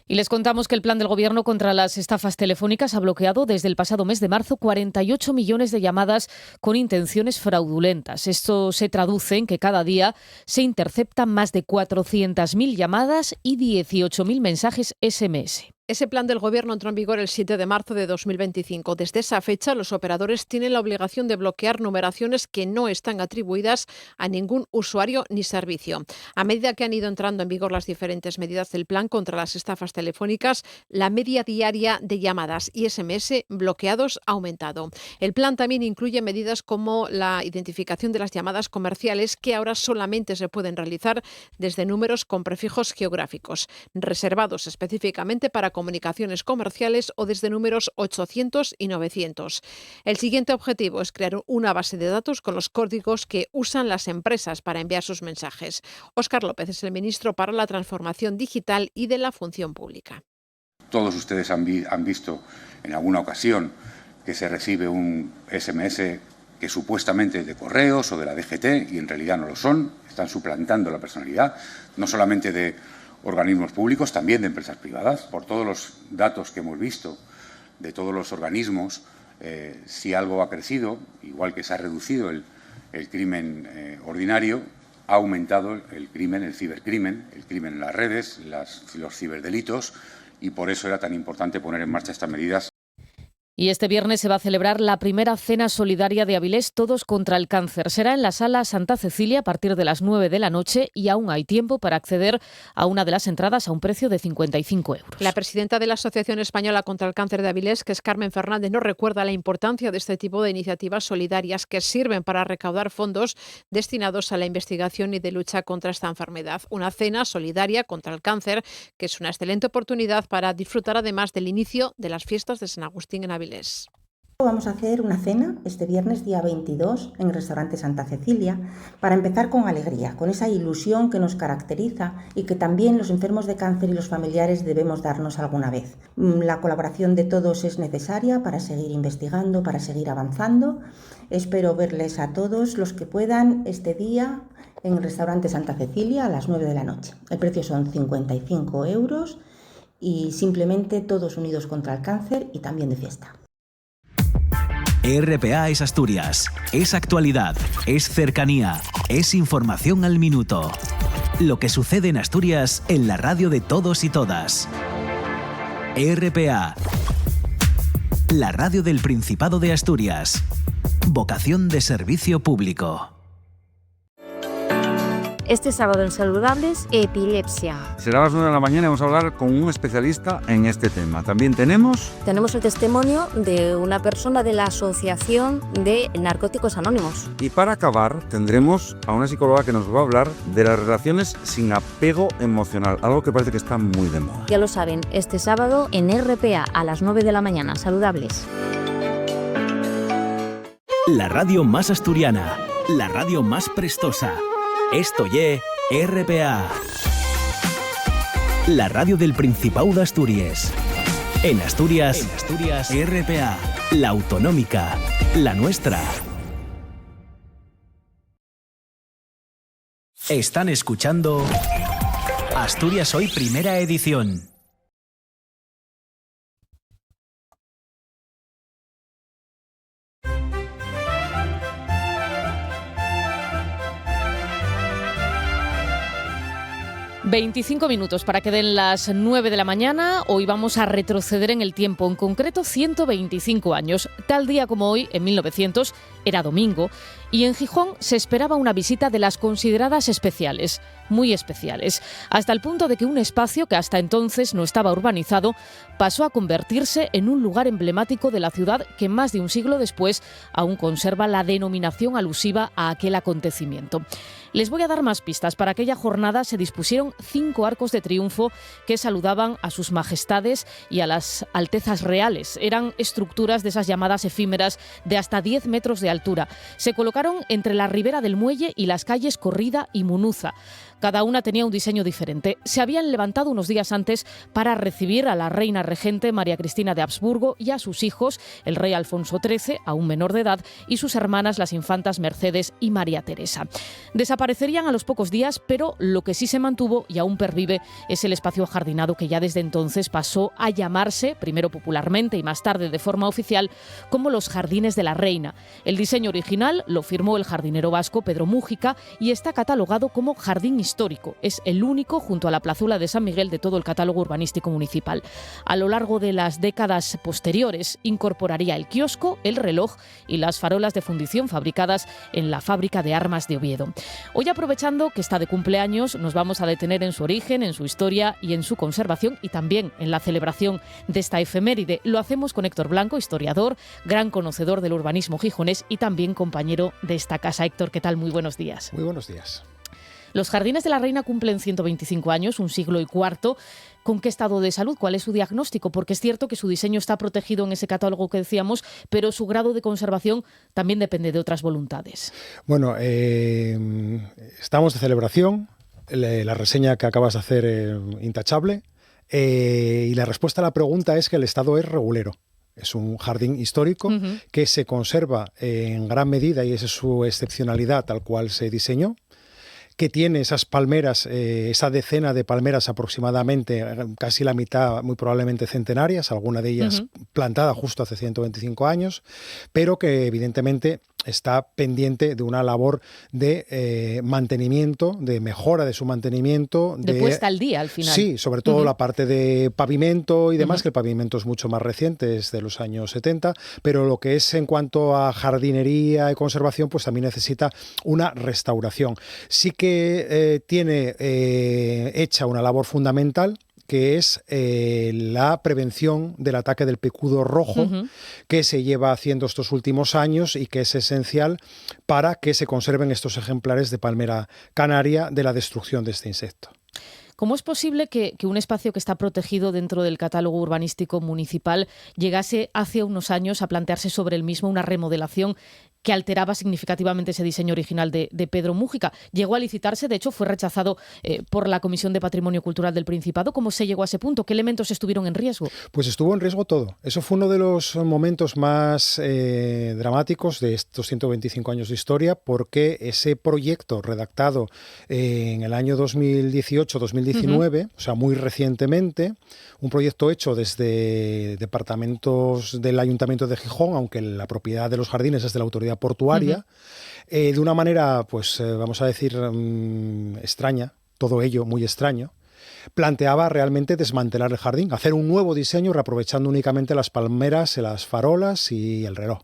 Y les contamos que el plan del Gobierno contra las estafas telefónicas ha bloqueado desde el pasado mes de marzo 48 millones de llamadas con intenciones fraudulentas. Esto se traduce en que cada día se interceptan más de 400.000 llamadas y 18.000 mensajes SMS. Ese plan del Gobierno entró en vigor el 7 de marzo de 2025. Desde esa fecha, los operadores tienen la obligación de bloquear numeraciones que no están atribuidas a ningún usuario ni servicio. A medida que han ido entrando en vigor las diferentes medidas del plan contra las estafas telefónicas, la media diaria de llamadas y SMS bloqueados ha aumentado. El plan también incluye medidas como la identificación de las llamadas comerciales, que ahora solamente se pueden realizar desde números con prefijos geográficos, reservados específicamente para comunicaciones comerciales o desde números 800 y 900. El siguiente objetivo es crear una base de datos con los códigos que usan las empresas para enviar sus mensajes. Óscar López es el ministro para la Transformación Digital y de la Función Pública. Todos ustedes han visto en alguna ocasión que se recibe un SMS que supuestamente es de correos o de la DGT y en realidad no lo son. Están suplantando la personalidad, no solamente de organismos públicos, también de empresas privadas. Por todos los datos que hemos visto de todos los organismos, si algo ha crecido, igual que se ha reducido el crimen ordinario, ha aumentado el crimen, el cibercrimen, el crimen en las redes, los ciberdelitos, y por eso era tan importante poner en marcha estas medidas. Y este viernes se va a celebrar la primera cena solidaria de Avilés, Todos contra el Cáncer. Será en la Sala Santa Cecilia a partir de las 9 de la noche y aún hay tiempo para acceder a una de las entradas a un precio de 55 euros. La presidenta de la Asociación Española contra el Cáncer de Avilés, que es Carmen Fernández, nos recuerda la importancia de este tipo de iniciativas solidarias que sirven para recaudar fondos destinados a la investigación y de lucha contra esta enfermedad. Una cena solidaria contra el cáncer, que es una excelente oportunidad para disfrutar además del inicio de las fiestas de San Agustín en Avilés. Vamos a hacer una cena este viernes día 22 en el restaurante Santa Cecilia para empezar con alegría, con esa ilusión que nos caracteriza y que también los enfermos de cáncer y los familiares debemos darnos alguna vez. La colaboración de todos es necesaria para seguir investigando, para seguir avanzando. Espero verles a todos los que puedan este día en el restaurante Santa Cecilia a las 9 de la noche. El precio son 55 euros y simplemente todos unidos contra el cáncer y también de fiesta. RPA es Asturias, es actualidad, es cercanía, es información al minuto. Lo que sucede en Asturias en la radio de todos y todas. RPA, la radio del Principado de Asturias. Vocación de servicio público. Este sábado en Saludables, epilepsia. Será a las 9 de la mañana y vamos a hablar con un especialista en este tema. También tenemos el testimonio de una persona de la Asociación de Narcóticos Anónimos. Y para acabar tendremos a una psicóloga que nos va a hablar de las relaciones sin apego emocional, algo que parece que está muy de moda. Ya lo saben, este sábado en RPA a las 9 de la mañana. Saludables. La radio más asturiana, la radio más prestosa. Esto ye RPA, la radio del Principado de Asturias. En Asturias, RPA, la autonómica, la nuestra. Están escuchando Asturias Hoy Primera Edición. ...25 minutos para que den las 9 de la mañana. Hoy vamos a retroceder en el tiempo, en concreto 125 años. Tal día como hoy, en 1900, era domingo, y en Gijón se esperaba una visita de las consideradas especiales, muy especiales, hasta el punto de que un espacio que hasta entonces no estaba urbanizado pasó a convertirse en un lugar emblemático de la ciudad que más de un siglo después aún conserva la denominación alusiva a aquel acontecimiento. Les voy a dar más pistas. Para aquella jornada se dispusieron 5 arcos de triunfo que saludaban a sus majestades y a las altezas reales. Eran estructuras de esas llamadas efímeras de hasta 10 metros de altura. Se colocaron entre la ribera del muelle y las calles Corrida y Munuza. Cada una tenía un diseño diferente. Se habían levantado unos días antes para recibir a la reina regente María Cristina de Habsburgo y a sus hijos, el rey Alfonso XIII, aún menor de edad, y sus hermanas, las infantas Mercedes y María Teresa. Desaparecerían a los pocos días, pero lo que sí se mantuvo y aún pervive es el espacio ajardinado que ya desde entonces pasó a llamarse, primero popularmente y más tarde de forma oficial, como los Jardines de la Reina. El diseño original lo firmó el jardinero vasco Pedro Mújica y está catalogado como jardín histórico. Es el único, junto a la plazuela de San Miguel, de todo el catálogo urbanístico municipal. A lo largo de las décadas posteriores incorporaría el kiosco, el reloj y las farolas de fundición fabricadas en la fábrica de armas de Oviedo. Hoy, aprovechando que está de cumpleaños, nos vamos a detener en su origen, en su historia y en su conservación, y también en la celebración de esta efeméride. Lo hacemos con Héctor Blanco, historiador, gran conocedor del urbanismo gijonés y también compañero de esta casa. Héctor, ¿qué tal? Muy buenos días. Muy buenos días. Los Jardines de la Reina cumplen 125 años, un siglo y cuarto. ¿Con qué estado de salud? ¿Cuál es su diagnóstico? Porque es cierto que su diseño está protegido en ese catálogo que decíamos, pero su grado de conservación también depende de otras voluntades. Bueno, estamos de celebración. La reseña que acabas de hacer intachable. Y la respuesta a la pregunta es que el estado es regulero. Es un jardín histórico que se conserva en gran medida, y esa es su excepcionalidad, tal cual se diseñó, que tiene esas palmeras, esa decena de palmeras aproximadamente, casi la mitad muy probablemente centenarias, alguna de ellas plantada justo hace 125 años, pero que evidentemente está pendiente de una labor de mantenimiento, de mejora de su mantenimiento. De puesta al día, al final. Sí, sobre todo la parte de pavimento y demás, que el pavimento es mucho más reciente, es de los años 70, pero lo que es en cuanto a jardinería y conservación, pues también necesita una restauración. Sí que tiene hecha una labor fundamental, que es la prevención del ataque del picudo rojo, que se lleva haciendo estos últimos años y que es esencial para que se conserven estos ejemplares de palmera canaria de la destrucción de este insecto. ¿Cómo es posible que un espacio que está protegido dentro del catálogo urbanístico municipal llegase hace unos años a plantearse sobre el mismo una remodelación que alteraba significativamente ese diseño original de Pedro Múgica? Llegó a licitarse, de hecho fue rechazado por la Comisión de Patrimonio Cultural del Principado. ¿Cómo se llegó a ese punto? ¿Qué elementos estuvieron en riesgo? Pues estuvo en riesgo todo. Eso fue uno de los momentos más dramáticos de estos 125 años de historia, porque ese proyecto redactado en el año 2018-2019, o sea, muy recientemente, un proyecto hecho desde departamentos del Ayuntamiento de Gijón, aunque la propiedad de los jardines es de la autoridad portuaria, de una manera, pues vamos a decir, extraña, todo ello muy extraño, planteaba realmente desmantelar el jardín, hacer un nuevo diseño reaprovechando únicamente las palmeras, las farolas y el reloj.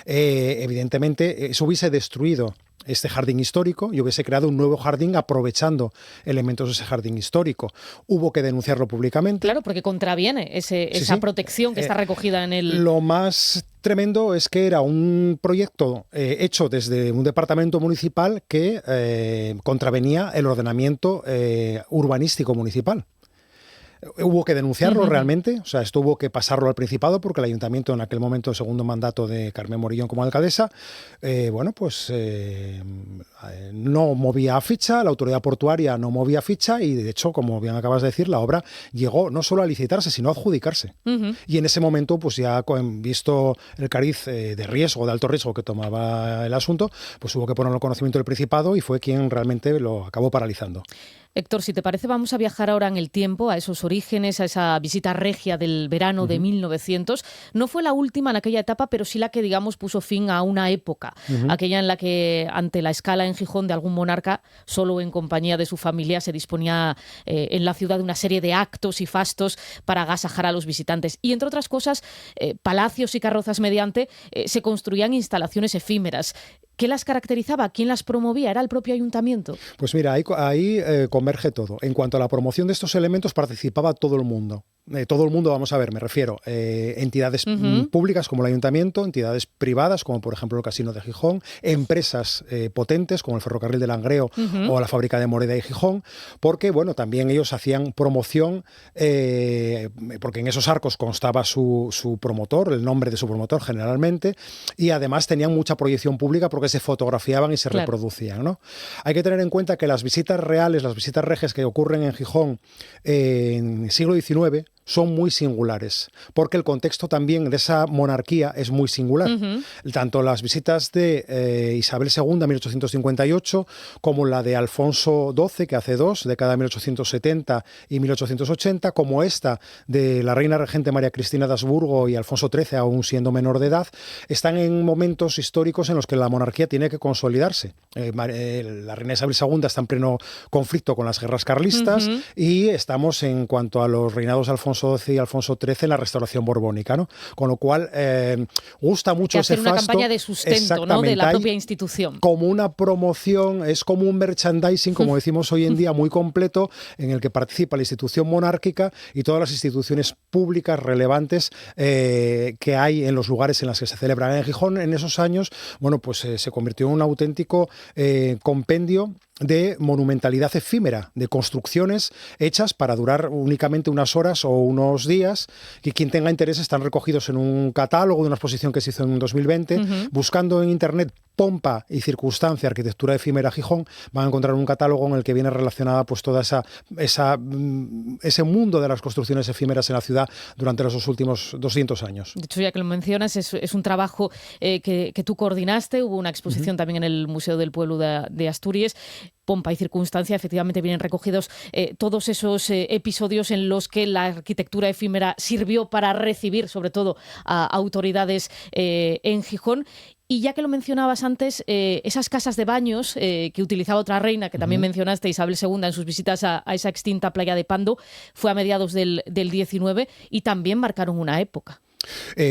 Evidentemente, eso hubiese destruido este jardín histórico y hubiese creado un nuevo jardín aprovechando elementos de ese jardín histórico. Hubo que denunciarlo públicamente. Claro, porque contraviene esa protección que está recogida en el... Lo más tremendo es que era un proyecto hecho desde un departamento municipal que contravenía el ordenamiento urbanístico municipal. Hubo que denunciarlo realmente, o sea, esto hubo que pasarlo al Principado porque el Ayuntamiento en aquel momento, el segundo mandato de Carmen Morillón como alcaldesa, no movía ficha, la autoridad portuaria no movía ficha y de hecho, como bien acabas de decir, la obra llegó no solo a licitarse, sino a adjudicarse. Y en ese momento, pues ya visto el cariz de riesgo, de alto riesgo que tomaba el asunto, pues hubo que ponerlo en conocimiento del Principado y fue quien realmente lo acabó paralizando. Héctor, si te parece, vamos a viajar ahora en el tiempo, a esos orígenes, a esa visita regia del verano de 1900. No fue la última en aquella etapa, pero sí la que, digamos, puso fin a una época, aquella en la que, ante la escala en Gijón de algún monarca, solo en compañía de su familia, se disponía en la ciudad de una serie de actos y fastos para agasajar a los visitantes. Y, entre otras cosas, palacios y carrozas mediante, se construían instalaciones efímeras. ¿Qué las caracterizaba? ¿Quién las promovía? ¿Era el propio ayuntamiento? Pues mira, ahí converge todo. En cuanto a la promoción de estos elementos, participaba todo el mundo. Todo el mundo, vamos a ver, me refiero, entidades públicas como el Ayuntamiento, entidades privadas como por ejemplo el Casino de Gijón, empresas potentes como el Ferrocarril de Langreo o la Fábrica de Moreda y Gijón, porque bueno, también ellos hacían promoción, porque en esos arcos constaba su promotor, el nombre de su promotor generalmente, y además tenían mucha proyección pública porque se fotografiaban y se reproducían, ¿no? Hay que tener en cuenta que las visitas reales, las visitas regias que ocurren en Gijón en el siglo XIX son muy singulares, porque el contexto también de esa monarquía es muy singular. Tanto las visitas de Isabel II en 1858 como la de Alfonso XII, que hace dos, década de 1870 y 1880, como esta de la reina regente María Cristina de Habsburgo y Alfonso XIII, aún siendo menor de edad, están en momentos históricos en los que la monarquía tiene que consolidarse. La reina Isabel II está en pleno conflicto con las guerras carlistas y estamos, en cuanto a los reinados de Alfonso XII y Alfonso XIII, en la restauración borbónica, ¿no? Con lo cual gusta mucho ese fasto. Hacer una campaña de sustento, ¿no?, de la propia institución. Como una promoción, es como un merchandising, como decimos hoy en día, muy completo, en el que participa la institución monárquica y todas las instituciones públicas relevantes que hay en los lugares en los que se celebran. En Gijón, en esos años, bueno, pues se convirtió en un auténtico compendio de monumentalidad efímera, de construcciones hechas para durar únicamente unas horas o unos días, y quien tenga interés están recogidos en un catálogo de una exposición que se hizo en 2020. Buscando en internet pompa y circunstancia, arquitectura efímera Gijón, van a encontrar un catálogo en el que viene relacionada pues toda ese mundo de las construcciones efímeras en la ciudad durante los últimos 200 años. De hecho, ya que lo mencionas, es un trabajo que tú coordinaste. Hubo una exposición también en el Museo del Pueblo de Asturias. pompa y circunstancia, efectivamente vienen recogidos todos esos episodios en los que la arquitectura efímera sirvió para recibir, sobre todo, a autoridades en Gijón. Y ya que lo mencionabas antes, esas casas de baños que utilizaba otra reina, que también mencionaste, Isabel II, en sus visitas a esa extinta playa de Pando, fue a mediados del 19 y también marcaron una época.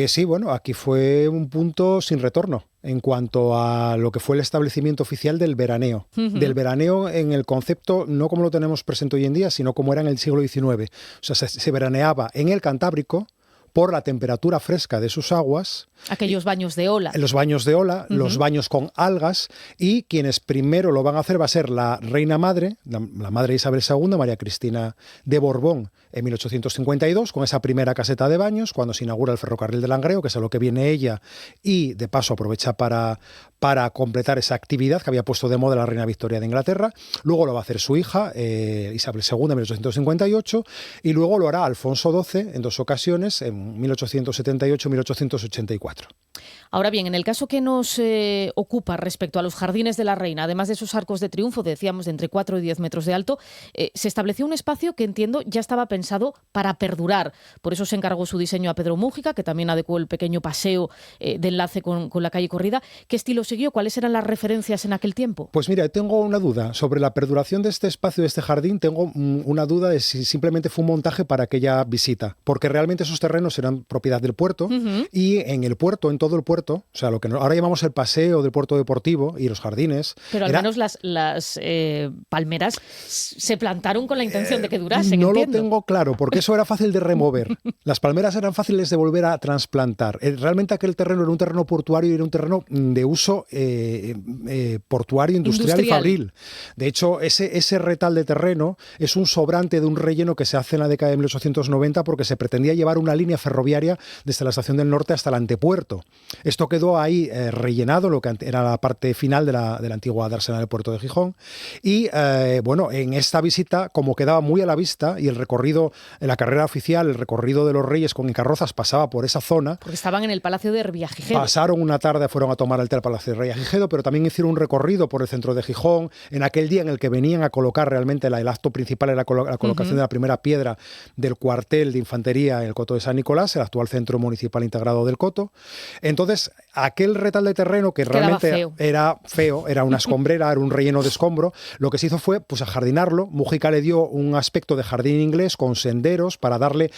Sí, bueno, aquí fue un punto sin retorno en cuanto a lo que fue el establecimiento oficial del veraneo. Del veraneo en el concepto, no como lo tenemos presente hoy en día, sino como era en el siglo XIX. O sea, se veraneaba en el Cantábrico por la temperatura fresca de sus aguas. Aquellos baños de ola. Los baños de ola, los baños con algas, y quienes primero lo van a hacer va a ser la reina madre, la madre Isabel II, María Cristina de Borbón, en 1852, con esa primera caseta de baños, cuando se inaugura el ferrocarril de Langreo, que es a lo que viene ella, y de paso aprovecha para completar esa actividad que había puesto de moda la reina Victoria de Inglaterra. Luego lo va a hacer su hija, Isabel II, en 1858, y luego lo hará Alfonso XII en 2 ocasiones, en 1878 y 1884. Ahora bien, en el caso que nos ocupa respecto a los jardines de la reina, además de esos arcos de triunfo, decíamos, de entre 4 y 10 metros de alto, se estableció un espacio que, entiendo, ya estaba pensado para perdurar. Por eso se encargó su diseño a Pedro Mújica, que también adecuó el pequeño paseo de enlace con la calle Corrida. ¿Qué estilo siguió? ¿Cuáles eran las referencias en aquel tiempo? Pues mira, tengo una duda sobre la perduración de este espacio, de este jardín. Tengo una duda de si simplemente fue un montaje para aquella visita, porque realmente esos terrenos eran propiedad del puerto, y en el puerto, en todo el puerto, o sea, lo que ahora llamamos el paseo del puerto deportivo y los jardines. Pero al menos las palmeras se plantaron con la intención de que durasen. No entiendo. Lo tengo claro, porque eso era fácil de remover. Las palmeras eran fáciles de volver a trasplantar. Realmente aquel terreno era un terreno portuario y era un terreno de uso portuario, industrial y fabril. De hecho, ese retal de terreno es un sobrante de un relleno que se hace en la década de 1890 porque se pretendía llevar una línea ferroviaria desde la estación del norte hasta el antepuerto. Esto quedó ahí rellenado, lo que era la parte final de la antigua dársena del puerto de Gijón. Y bueno, en esta visita, como quedaba muy a la vista y el recorrido, en la carrera oficial, el recorrido de los Reyes con carrozas pasaba por esa zona. Porque estaban en el Palacio de Revillagigedo. Pasaron una tarde, fueron a tomar el té al Palacio de Revillagigedo, pero también hicieron un recorrido por el centro de Gijón, en aquel día en el que venían a colocar realmente el acto principal, era la colocación de la primera piedra del cuartel de infantería en el Coto de San Nicolás, el actual Centro Municipal Integrado del Coto. Entonces, aquel retal de terreno que realmente era feo, era una escombrera, era un relleno de escombro, lo que se hizo fue pues ajardinarlo. Mújica le dio un aspecto de jardín inglés con senderos para darle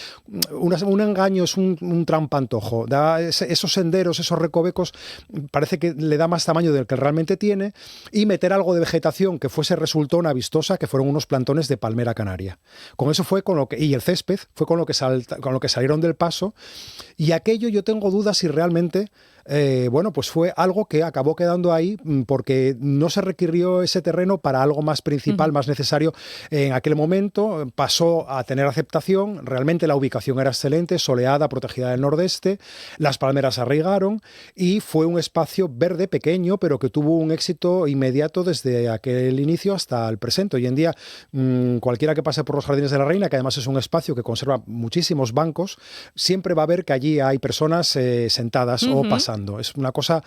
un engaño, es un trampantojo. Esos senderos, esos recovecos, parece que le da más tamaño del que realmente tiene, y meter algo de vegetación que fuese resultona, vistosa, que fueron unos plantones de palmera canaria. Con eso fue con lo que, y el césped, fue con lo que salieron del paso, y aquello yo tengo dudas si realmente bueno, pues fue algo que acabó quedando ahí porque no se requirió ese terreno para algo más principal, más necesario en aquel momento. Pasó a tener aceptación, realmente la ubicación era excelente, soleada, protegida del nordeste, las palmeras arraigaron y fue un espacio verde pequeño, pero que tuvo un éxito inmediato desde aquel inicio hasta el presente. Hoy en día, cualquiera que pase por los Jardines de la Reina, que además es un espacio que conserva muchísimos bancos, siempre va a ver que allí hay personas sentadas o pasando. Es una cosa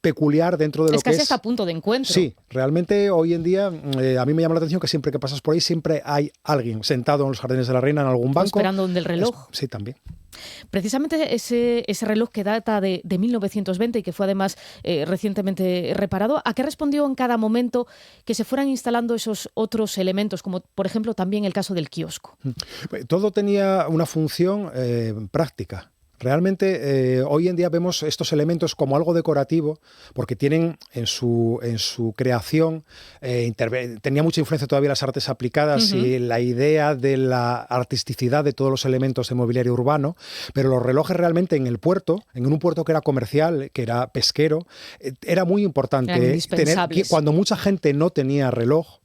peculiar dentro de lo que es. Es casi hasta punto de encuentro. Sí, realmente hoy en día a mí me llama la atención que siempre que pasas por ahí siempre hay alguien sentado en los Jardines de la Reina en algún banco. Esperando donde el reloj. Sí, también. Precisamente ese reloj que data de 1920 y que fue además recientemente reparado, ¿a qué respondió en cada momento que se fueran instalando esos otros elementos, como por ejemplo también el caso del kiosco? Todo tenía una función práctica. Realmente hoy en día vemos estos elementos como algo decorativo porque tienen en su creación, tenía mucha influencia todavía las artes aplicadas y la idea de la artisticidad de todos los elementos de mobiliario urbano, pero los relojes realmente en el puerto, en un puerto que era comercial, que era pesquero, era muy importante tener, cuando mucha gente no tenía reloj,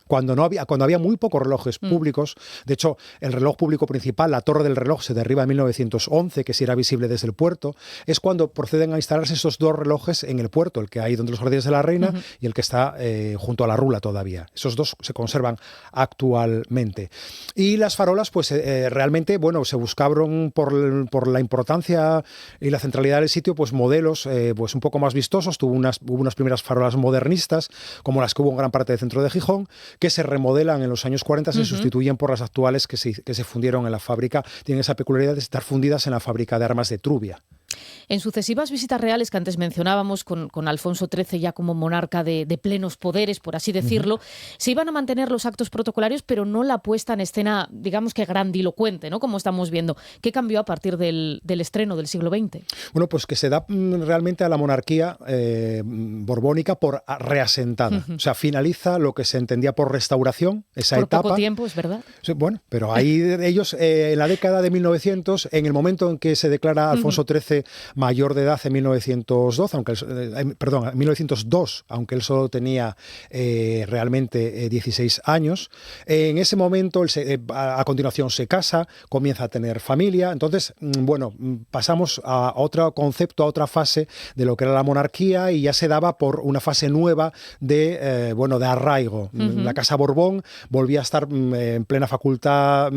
cuando había muy pocos relojes públicos. De hecho, el reloj público principal, la Torre del Reloj, se derriba en 1911, que sí era visible desde el puerto. Es cuando proceden a instalarse esos dos relojes en el puerto, el que hay donde los Jardines de la Reina y el que está junto a la Rula todavía. Esos dos se conservan actualmente. Y las farolas, pues realmente, bueno, se buscaron por la importancia y la centralidad del sitio, pues modelos pues un poco más vistosos. Hubo unas primeras farolas modernistas, como las que hubo en gran parte del centro de Gijón, que se remodelan en los años 40, se sustituyen por las actuales que se fundieron en la fábrica. Tienen esa peculiaridad de estar fundidas en la fábrica de armas de Trubia. En sucesivas visitas reales que antes mencionábamos, con Alfonso XIII ya como monarca de plenos poderes, por así decirlo, se iban a mantener los actos protocolarios, pero no la puesta en escena, digamos que grandilocuente, ¿no? Como estamos viendo. ¿Qué cambió a partir del estreno del siglo XX? Bueno, pues que se da realmente a la monarquía borbónica por reasentada. O sea, finaliza lo que se entendía por restauración, esa etapa. Por poco tiempo, es verdad. Sí, bueno, pero ahí ellos, en la década de 1900, en el momento en que se declara Alfonso XIII mayor de edad en 1902, aunque él solo tenía realmente 16 años. En ese momento, a continuación se casa, comienza a tener familia. Entonces, bueno, pasamos a otro concepto, a otra fase de lo que era la monarquía, y ya se daba por una fase nueva de arraigo. La Casa Borbón volvía a estar en plena facultad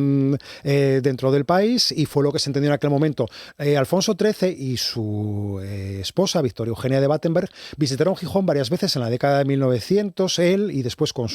dentro del país, y fue lo que se entendió en aquel momento. Alfonso XIII y su esposa, Victoria Eugenia de Battenberg, visitaron Gijón varias veces en la década de 1900, él y después con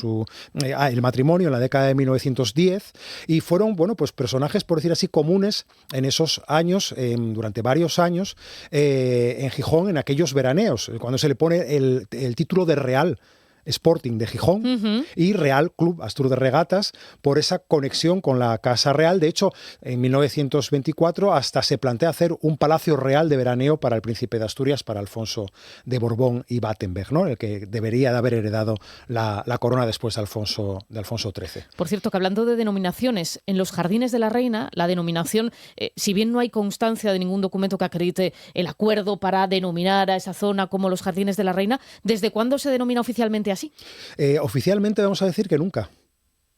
el matrimonio en la década de 1910, y fueron, bueno, pues personajes, por decir así, comunes en esos años, durante varios años, en Gijón, en aquellos veraneos, cuando se le pone el título de Real Sporting de Gijón y Real Club Astur de Regatas, por esa conexión con la Casa Real. De hecho, en 1924 hasta se plantea hacer un palacio real de veraneo para el príncipe de Asturias, para Alfonso de Borbón y Battenberg, ¿no? El que debería de haber heredado la corona después de Alfonso XIII. Por cierto, que hablando de denominaciones, en los Jardines de la Reina, la denominación, si bien no hay constancia de ningún documento que acredite el acuerdo para denominar a esa zona como los Jardines de la Reina, ¿desde cuándo se denomina oficialmente así? Oficialmente vamos a decir que nunca.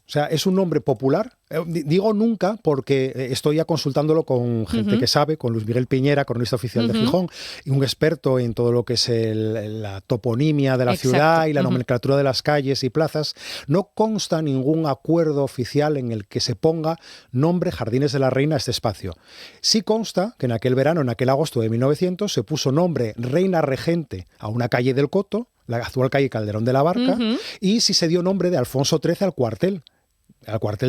O sea, es un nombre popular. Digo nunca porque estoy ya consultándolo con gente que sabe, con Luis Miguel Piñera, cronista oficial de Gijón, y un experto en todo lo que es la toponimia de la ciudad y la nomenclatura de las calles y plazas. No consta ningún acuerdo oficial en el que se ponga nombre Jardines de la Reina a este espacio. Sí consta que en aquel verano, en aquel agosto de 1900, se puso nombre Reina Regente a una calle del Coto, la actual calle Calderón de la Barca, y sí se dio nombre de Alfonso XIII al cuartel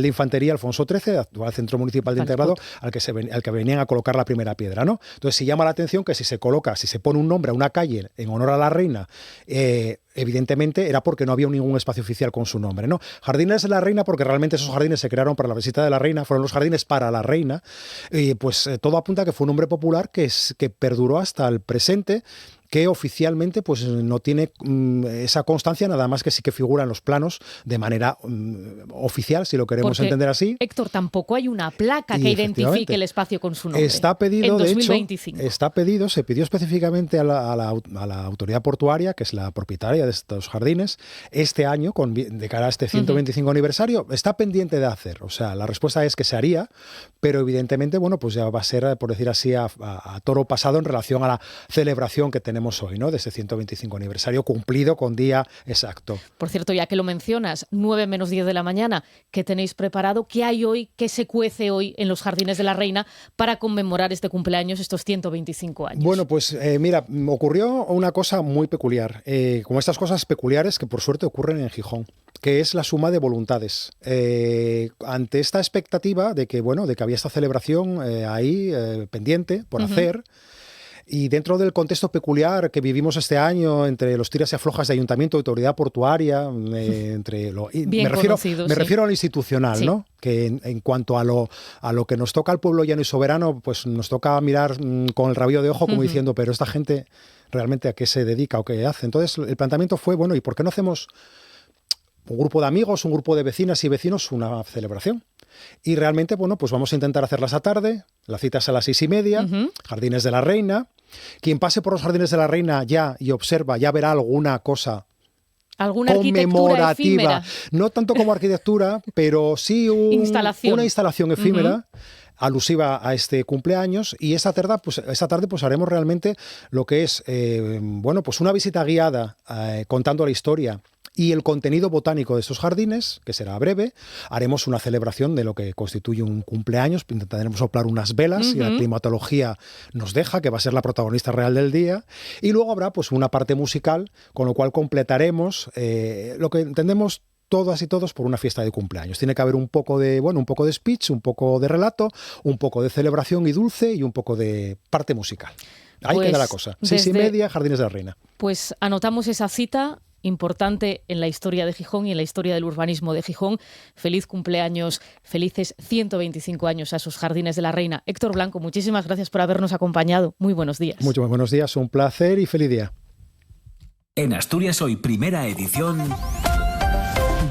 de infantería Alfonso XIII, actual centro municipal de integrado, al que venían a colocar la primera piedra, ¿no? Entonces sí llama la atención que si se pone un nombre a una calle en honor a la reina, evidentemente era porque no había ningún espacio oficial con su nombre, ¿no? Jardines de la Reina, porque realmente esos jardines se crearon para la visita de la reina, fueron los jardines para la reina, y pues todo apunta a que fue un nombre popular que perduró hasta el presente, que oficialmente pues no tiene esa constancia, nada más que sí que figura en los planos de manera oficial, si lo queremos entender así. Héctor, tampoco hay una placa que identifique el espacio con su nombre. Está pedido, en 2025. De hecho, se pidió específicamente a la autoridad portuaria, que es la propietaria de estos jardines, este año, de cara a este 125 aniversario, está pendiente de hacer. O sea, la respuesta es que se haría, pero evidentemente, bueno, pues ya va a ser, por decir así, a toro pasado en relación a la celebración que tenemos hoy, ¿no? De ese 125 aniversario cumplido con día exacto. Por cierto, ya que lo mencionas, 9 menos 10 de la mañana, ¿qué tenéis preparado? ¿Qué hay hoy? ¿Qué se cuece hoy en los Jardines de la Reina para conmemorar este cumpleaños, estos 125 años? Bueno, pues mira, ocurrió una cosa muy peculiar, como estas cosas peculiares que por suerte ocurren en Gijón, que es la suma de voluntades. Ante esta expectativa de que había esta celebración ahí pendiente por hacer. Y dentro del contexto peculiar que vivimos este año, entre los tiras y aflojas de ayuntamiento, autoridad portuaria, me refiero a lo institucional, ¿no? Que en cuanto a lo que nos toca al pueblo llano y soberano, pues nos toca mirar con el rabillo de ojo como diciendo, pero esta gente realmente a qué se dedica o qué hace. Entonces el planteamiento fue, bueno, ¿y por qué no hacemos un grupo de amigos, un grupo de vecinas y vecinos, una celebración? Y realmente, bueno, pues vamos a intentar hacerlas a tarde, la cita es a las 6:30, Jardines de la Reina. Quien pase por los Jardines de la Reina ya y observa, ya verá alguna cosa ¿Alguna arquitectura efímera? No tanto como arquitectura, pero sí una instalación efímera. Alusiva a este cumpleaños, y esta tarde pues haremos realmente lo que es pues una visita guiada contando la historia y el contenido botánico de estos jardines, que será breve. Haremos una celebración de lo que constituye un cumpleaños, intentaremos soplar unas velas y la climatología nos deja, que va a ser la protagonista real del día, y luego habrá pues una parte musical, con lo cual completaremos lo que entendemos todas y todos por una fiesta de cumpleaños. Tiene que haber un poco de speech, un poco de relato, un poco de celebración y dulce y un poco de parte musical. Ahí queda la cosa. 6:30, Jardines de la Reina. Pues anotamos esa cita importante en la historia de Gijón y en la historia del urbanismo de Gijón. Feliz cumpleaños, felices 125 años a sus Jardines de la Reina. Héctor Blanco, muchísimas gracias por habernos acompañado. Muy buenos días. Muy buenos días, un placer y feliz día. En Asturias Hoy, primera edición,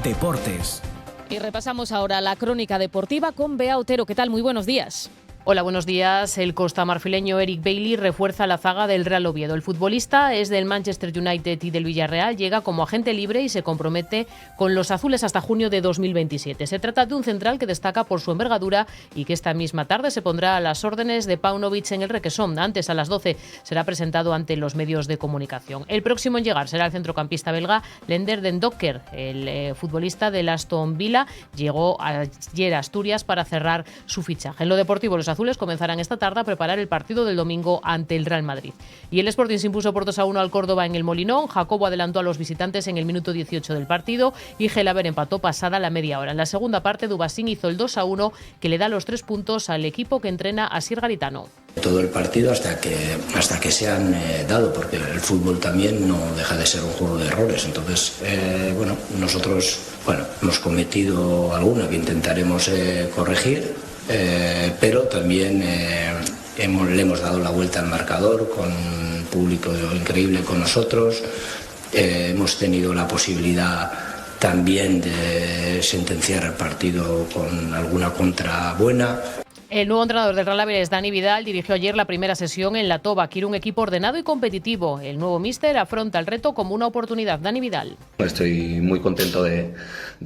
Deportes. Y repasamos ahora la crónica deportiva con Bea Otero. ¿Qué tal? Muy buenos días. Hola, buenos días. El costamarfileño Eric Bailly refuerza la zaga del Real Oviedo. El futbolista es del Manchester United y del Villarreal, llega como agente libre y se compromete con los azules hasta junio de 2027. Se trata de un central que destaca por su envergadura y que esta misma tarde se pondrá a las órdenes de Paunovic en el Requesón. Antes, a las 12, será presentado ante los medios de comunicación. El próximo en llegar será el centrocampista belga Lender Den Docker. El futbolista del Aston Villa llegó ayer a Asturias para cerrar su fichaje. En lo deportivo, los azules comenzarán esta tarde a preparar el partido del domingo ante el Real Madrid. Y el Sporting se impuso por 2-1 al Córdoba en el Molinón. Jacobo adelantó a los visitantes en el minuto 18 del partido y Gelaber empató pasada la media hora. En la segunda parte, Dubasín hizo el 2-1 que le da los 3 puntos al equipo que entrena Asier Garitano. Todo el partido hasta que se han dado, porque el fútbol también no deja de ser un juego de errores. Entonces, nosotros hemos cometido alguna que intentaremos corregir. Pero también le hemos dado la vuelta al marcador con un público increíble con nosotros. Hemos tenido la posibilidad también de sentenciar el partido con alguna contra buena. El nuevo entrenador del Real Avilés, Dani Vidal, dirigió ayer la primera sesión en La Toba. Quiere un equipo ordenado y competitivo. El nuevo míster afronta el reto como una oportunidad. Dani Vidal. Estoy muy contento de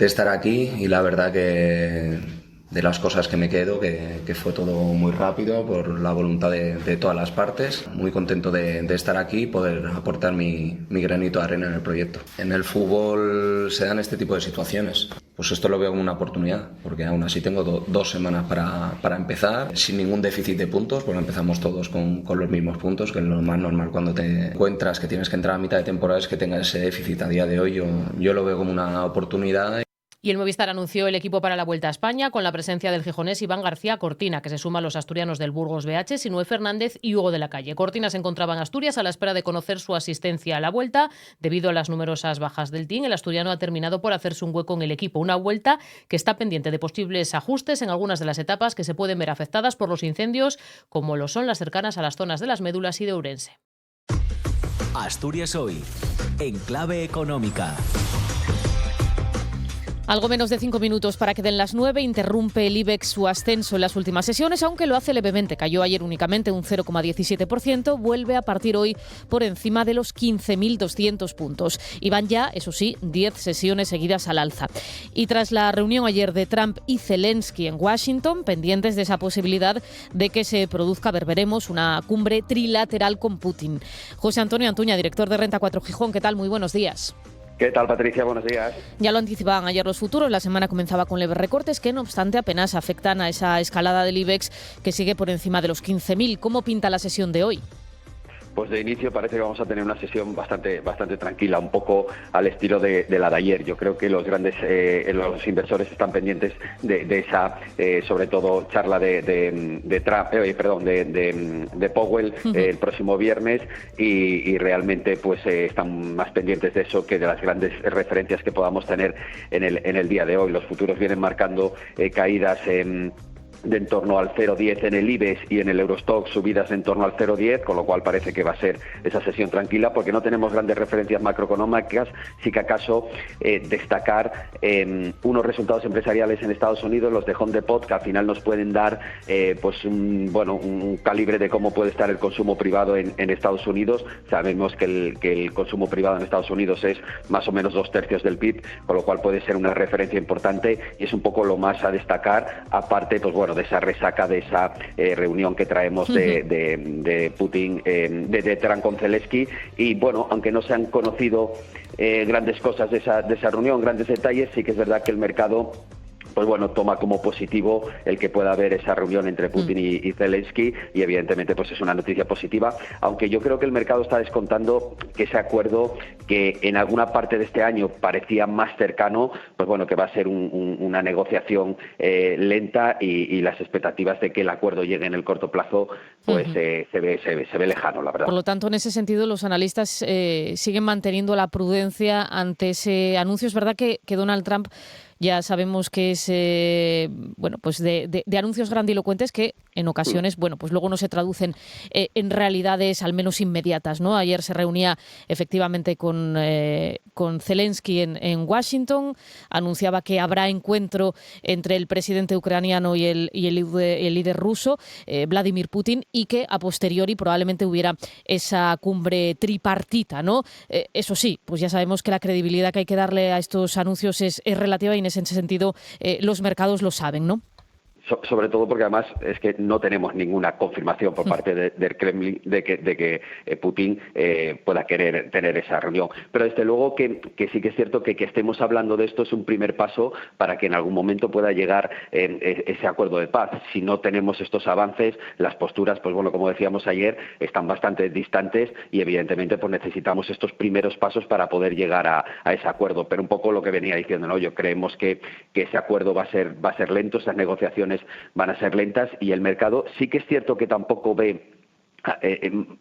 estar aquí y la verdad que de las cosas que me quedo, que fue todo muy rápido por la voluntad de todas las partes. Muy contento de estar aquí y poder aportar mi granito de arena en el proyecto. En el fútbol se dan este tipo de situaciones. Pues esto lo veo como una oportunidad, porque aún así tengo 2 semanas para empezar, sin ningún déficit de puntos, porque empezamos todos con los mismos puntos, que es lo más normal cuando te encuentras que tienes que entrar a mitad de temporada, es que tengas ese déficit. A día de hoy yo lo veo como una oportunidad. Y el Movistar anunció el equipo para la Vuelta a España con la presencia del gijonés Iván García Cortina, que se suma a los asturianos del Burgos BH, Sinué Fernández y Hugo de la Calle. Cortina se encontraba en Asturias a la espera de conocer su asistencia a la Vuelta. Debido a las numerosas bajas del team, el asturiano ha terminado por hacerse un hueco en el equipo. Una Vuelta que está pendiente de posibles ajustes en algunas de las etapas que se pueden ver afectadas por los incendios, como lo son las cercanas a las zonas de Las Médulas y de Ourense. Asturias Hoy, en clave económica. Algo menos de 5 minutos para que den las 9. Interrumpe el IBEX su ascenso en las últimas sesiones, aunque lo hace levemente. Cayó ayer únicamente un 0,17%. Vuelve a partir hoy por encima de los 15.200 puntos. Y van ya, eso sí, 10 sesiones seguidas al alza. Y tras la reunión ayer de Trump y Zelensky en Washington, pendientes de esa posibilidad de que se produzca, veremos, una cumbre trilateral con Putin. José Antonio Antuña, director de Renta 4 Gijón. ¿Qué tal? Muy buenos días. ¿Qué tal, Patricia? Buenos días. Ya lo anticipaban ayer los futuros. La semana comenzaba con leves recortes que, no obstante, apenas afectan a esa escalada del IBEX que sigue por encima de los 15.000. ¿Cómo pinta la sesión de hoy? Pues de inicio parece que vamos a tener una sesión bastante tranquila, un poco al estilo de la de ayer. Yo creo que los grandes los inversores están pendientes de esa, sobre todo, charla de Powell el próximo viernes y realmente pues están más pendientes de eso que de las grandes referencias que podamos tener en el día de hoy. Los futuros vienen marcando caídas de en torno al 0,10 en el IBEX y en el Eurostoxx subidas de en torno al 0,10, con lo cual parece que va a ser esa sesión tranquila, porque no tenemos grandes referencias macroeconómicas. Sí que acaso destacar unos resultados empresariales en Estados Unidos, los de Home Depot, que al final nos pueden dar pues un calibre de cómo puede estar el consumo privado en Estados Unidos. Sabemos que el consumo privado en Estados Unidos es más o menos 2/3 del PIB, con lo cual puede ser una referencia importante, y es un poco lo más a destacar, aparte pues bueno, de esa resaca, de esa reunión que traemos de Putin, de Trump con Zelensky. Y bueno, aunque no se han conocido grandes cosas de esa reunión, grandes detalles, sí que es verdad que el mercado pues bueno, toma como positivo el que pueda haber esa reunión entre Putin y Zelensky, y evidentemente pues es una noticia positiva, aunque yo creo que el mercado está descontando que ese acuerdo, que en alguna parte de este año parecía más cercano, pues bueno, que va a ser una negociación lenta, y las expectativas de que el acuerdo llegue en el corto plazo pues se ve lejano, la verdad. Por lo tanto, en ese sentido, los analistas siguen manteniendo la prudencia ante ese anuncio. Es verdad que Donald Trump, ya sabemos que es bueno, pues de anuncios grandilocuentes que en ocasiones, bueno, pues luego no se traducen en realidades al menos inmediatas, ¿no? Ayer se reunía efectivamente con Zelensky en Washington, anunciaba que habrá encuentro entre el presidente ucraniano y el líder ruso, Vladimir Putin, y que a posteriori probablemente hubiera esa cumbre tripartita, ¿no? Eso sí, pues ya sabemos que la credibilidad que hay que darle a estos anuncios es relativa, y en ese sentido los mercados lo saben, ¿no? Sobre todo porque además es que no tenemos ninguna confirmación por parte del Kremlin de que Putin pueda querer tener esa reunión. Pero desde luego que sí que es cierto que estemos hablando de esto es un primer paso para que en algún momento pueda llegar ese acuerdo de paz. Si no tenemos estos avances, las posturas, pues bueno, como decíamos ayer, están bastante distantes, y evidentemente pues necesitamos estos primeros pasos para poder llegar a ese acuerdo. Pero un poco lo que venía diciendo, ¿no? Yo creemos que ese acuerdo va a ser lento, esas negociaciones van a ser lentas, y el mercado sí que es cierto que tampoco ve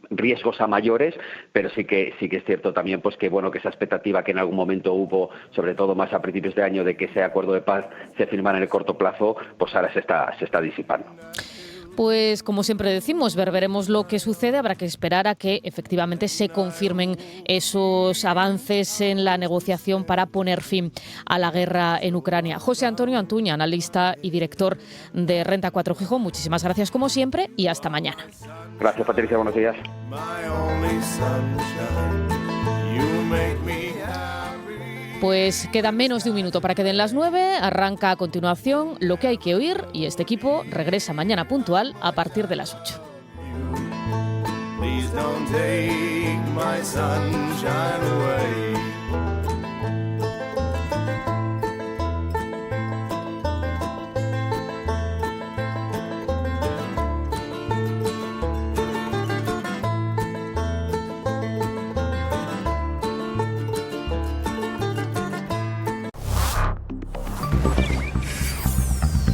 riesgos a mayores, pero sí que es cierto también pues que bueno, que esa expectativa que en algún momento hubo, sobre todo más a principios de año, de que ese acuerdo de paz se firmara en el corto plazo, pues ahora se está disipando. Pues como siempre decimos, veremos lo que sucede. Habrá que esperar a que efectivamente se confirmen esos avances en la negociación para poner fin a la guerra en Ucrania. José Antonio Antuña, analista y director de Renta 4 Gijón, muchísimas gracias como siempre y hasta mañana. Gracias, Patricia, buenos días. Pues queda menos de un minuto para que den las 9. Arranca a continuación Lo que hay que oír, y este equipo regresa mañana puntual a partir de las 8.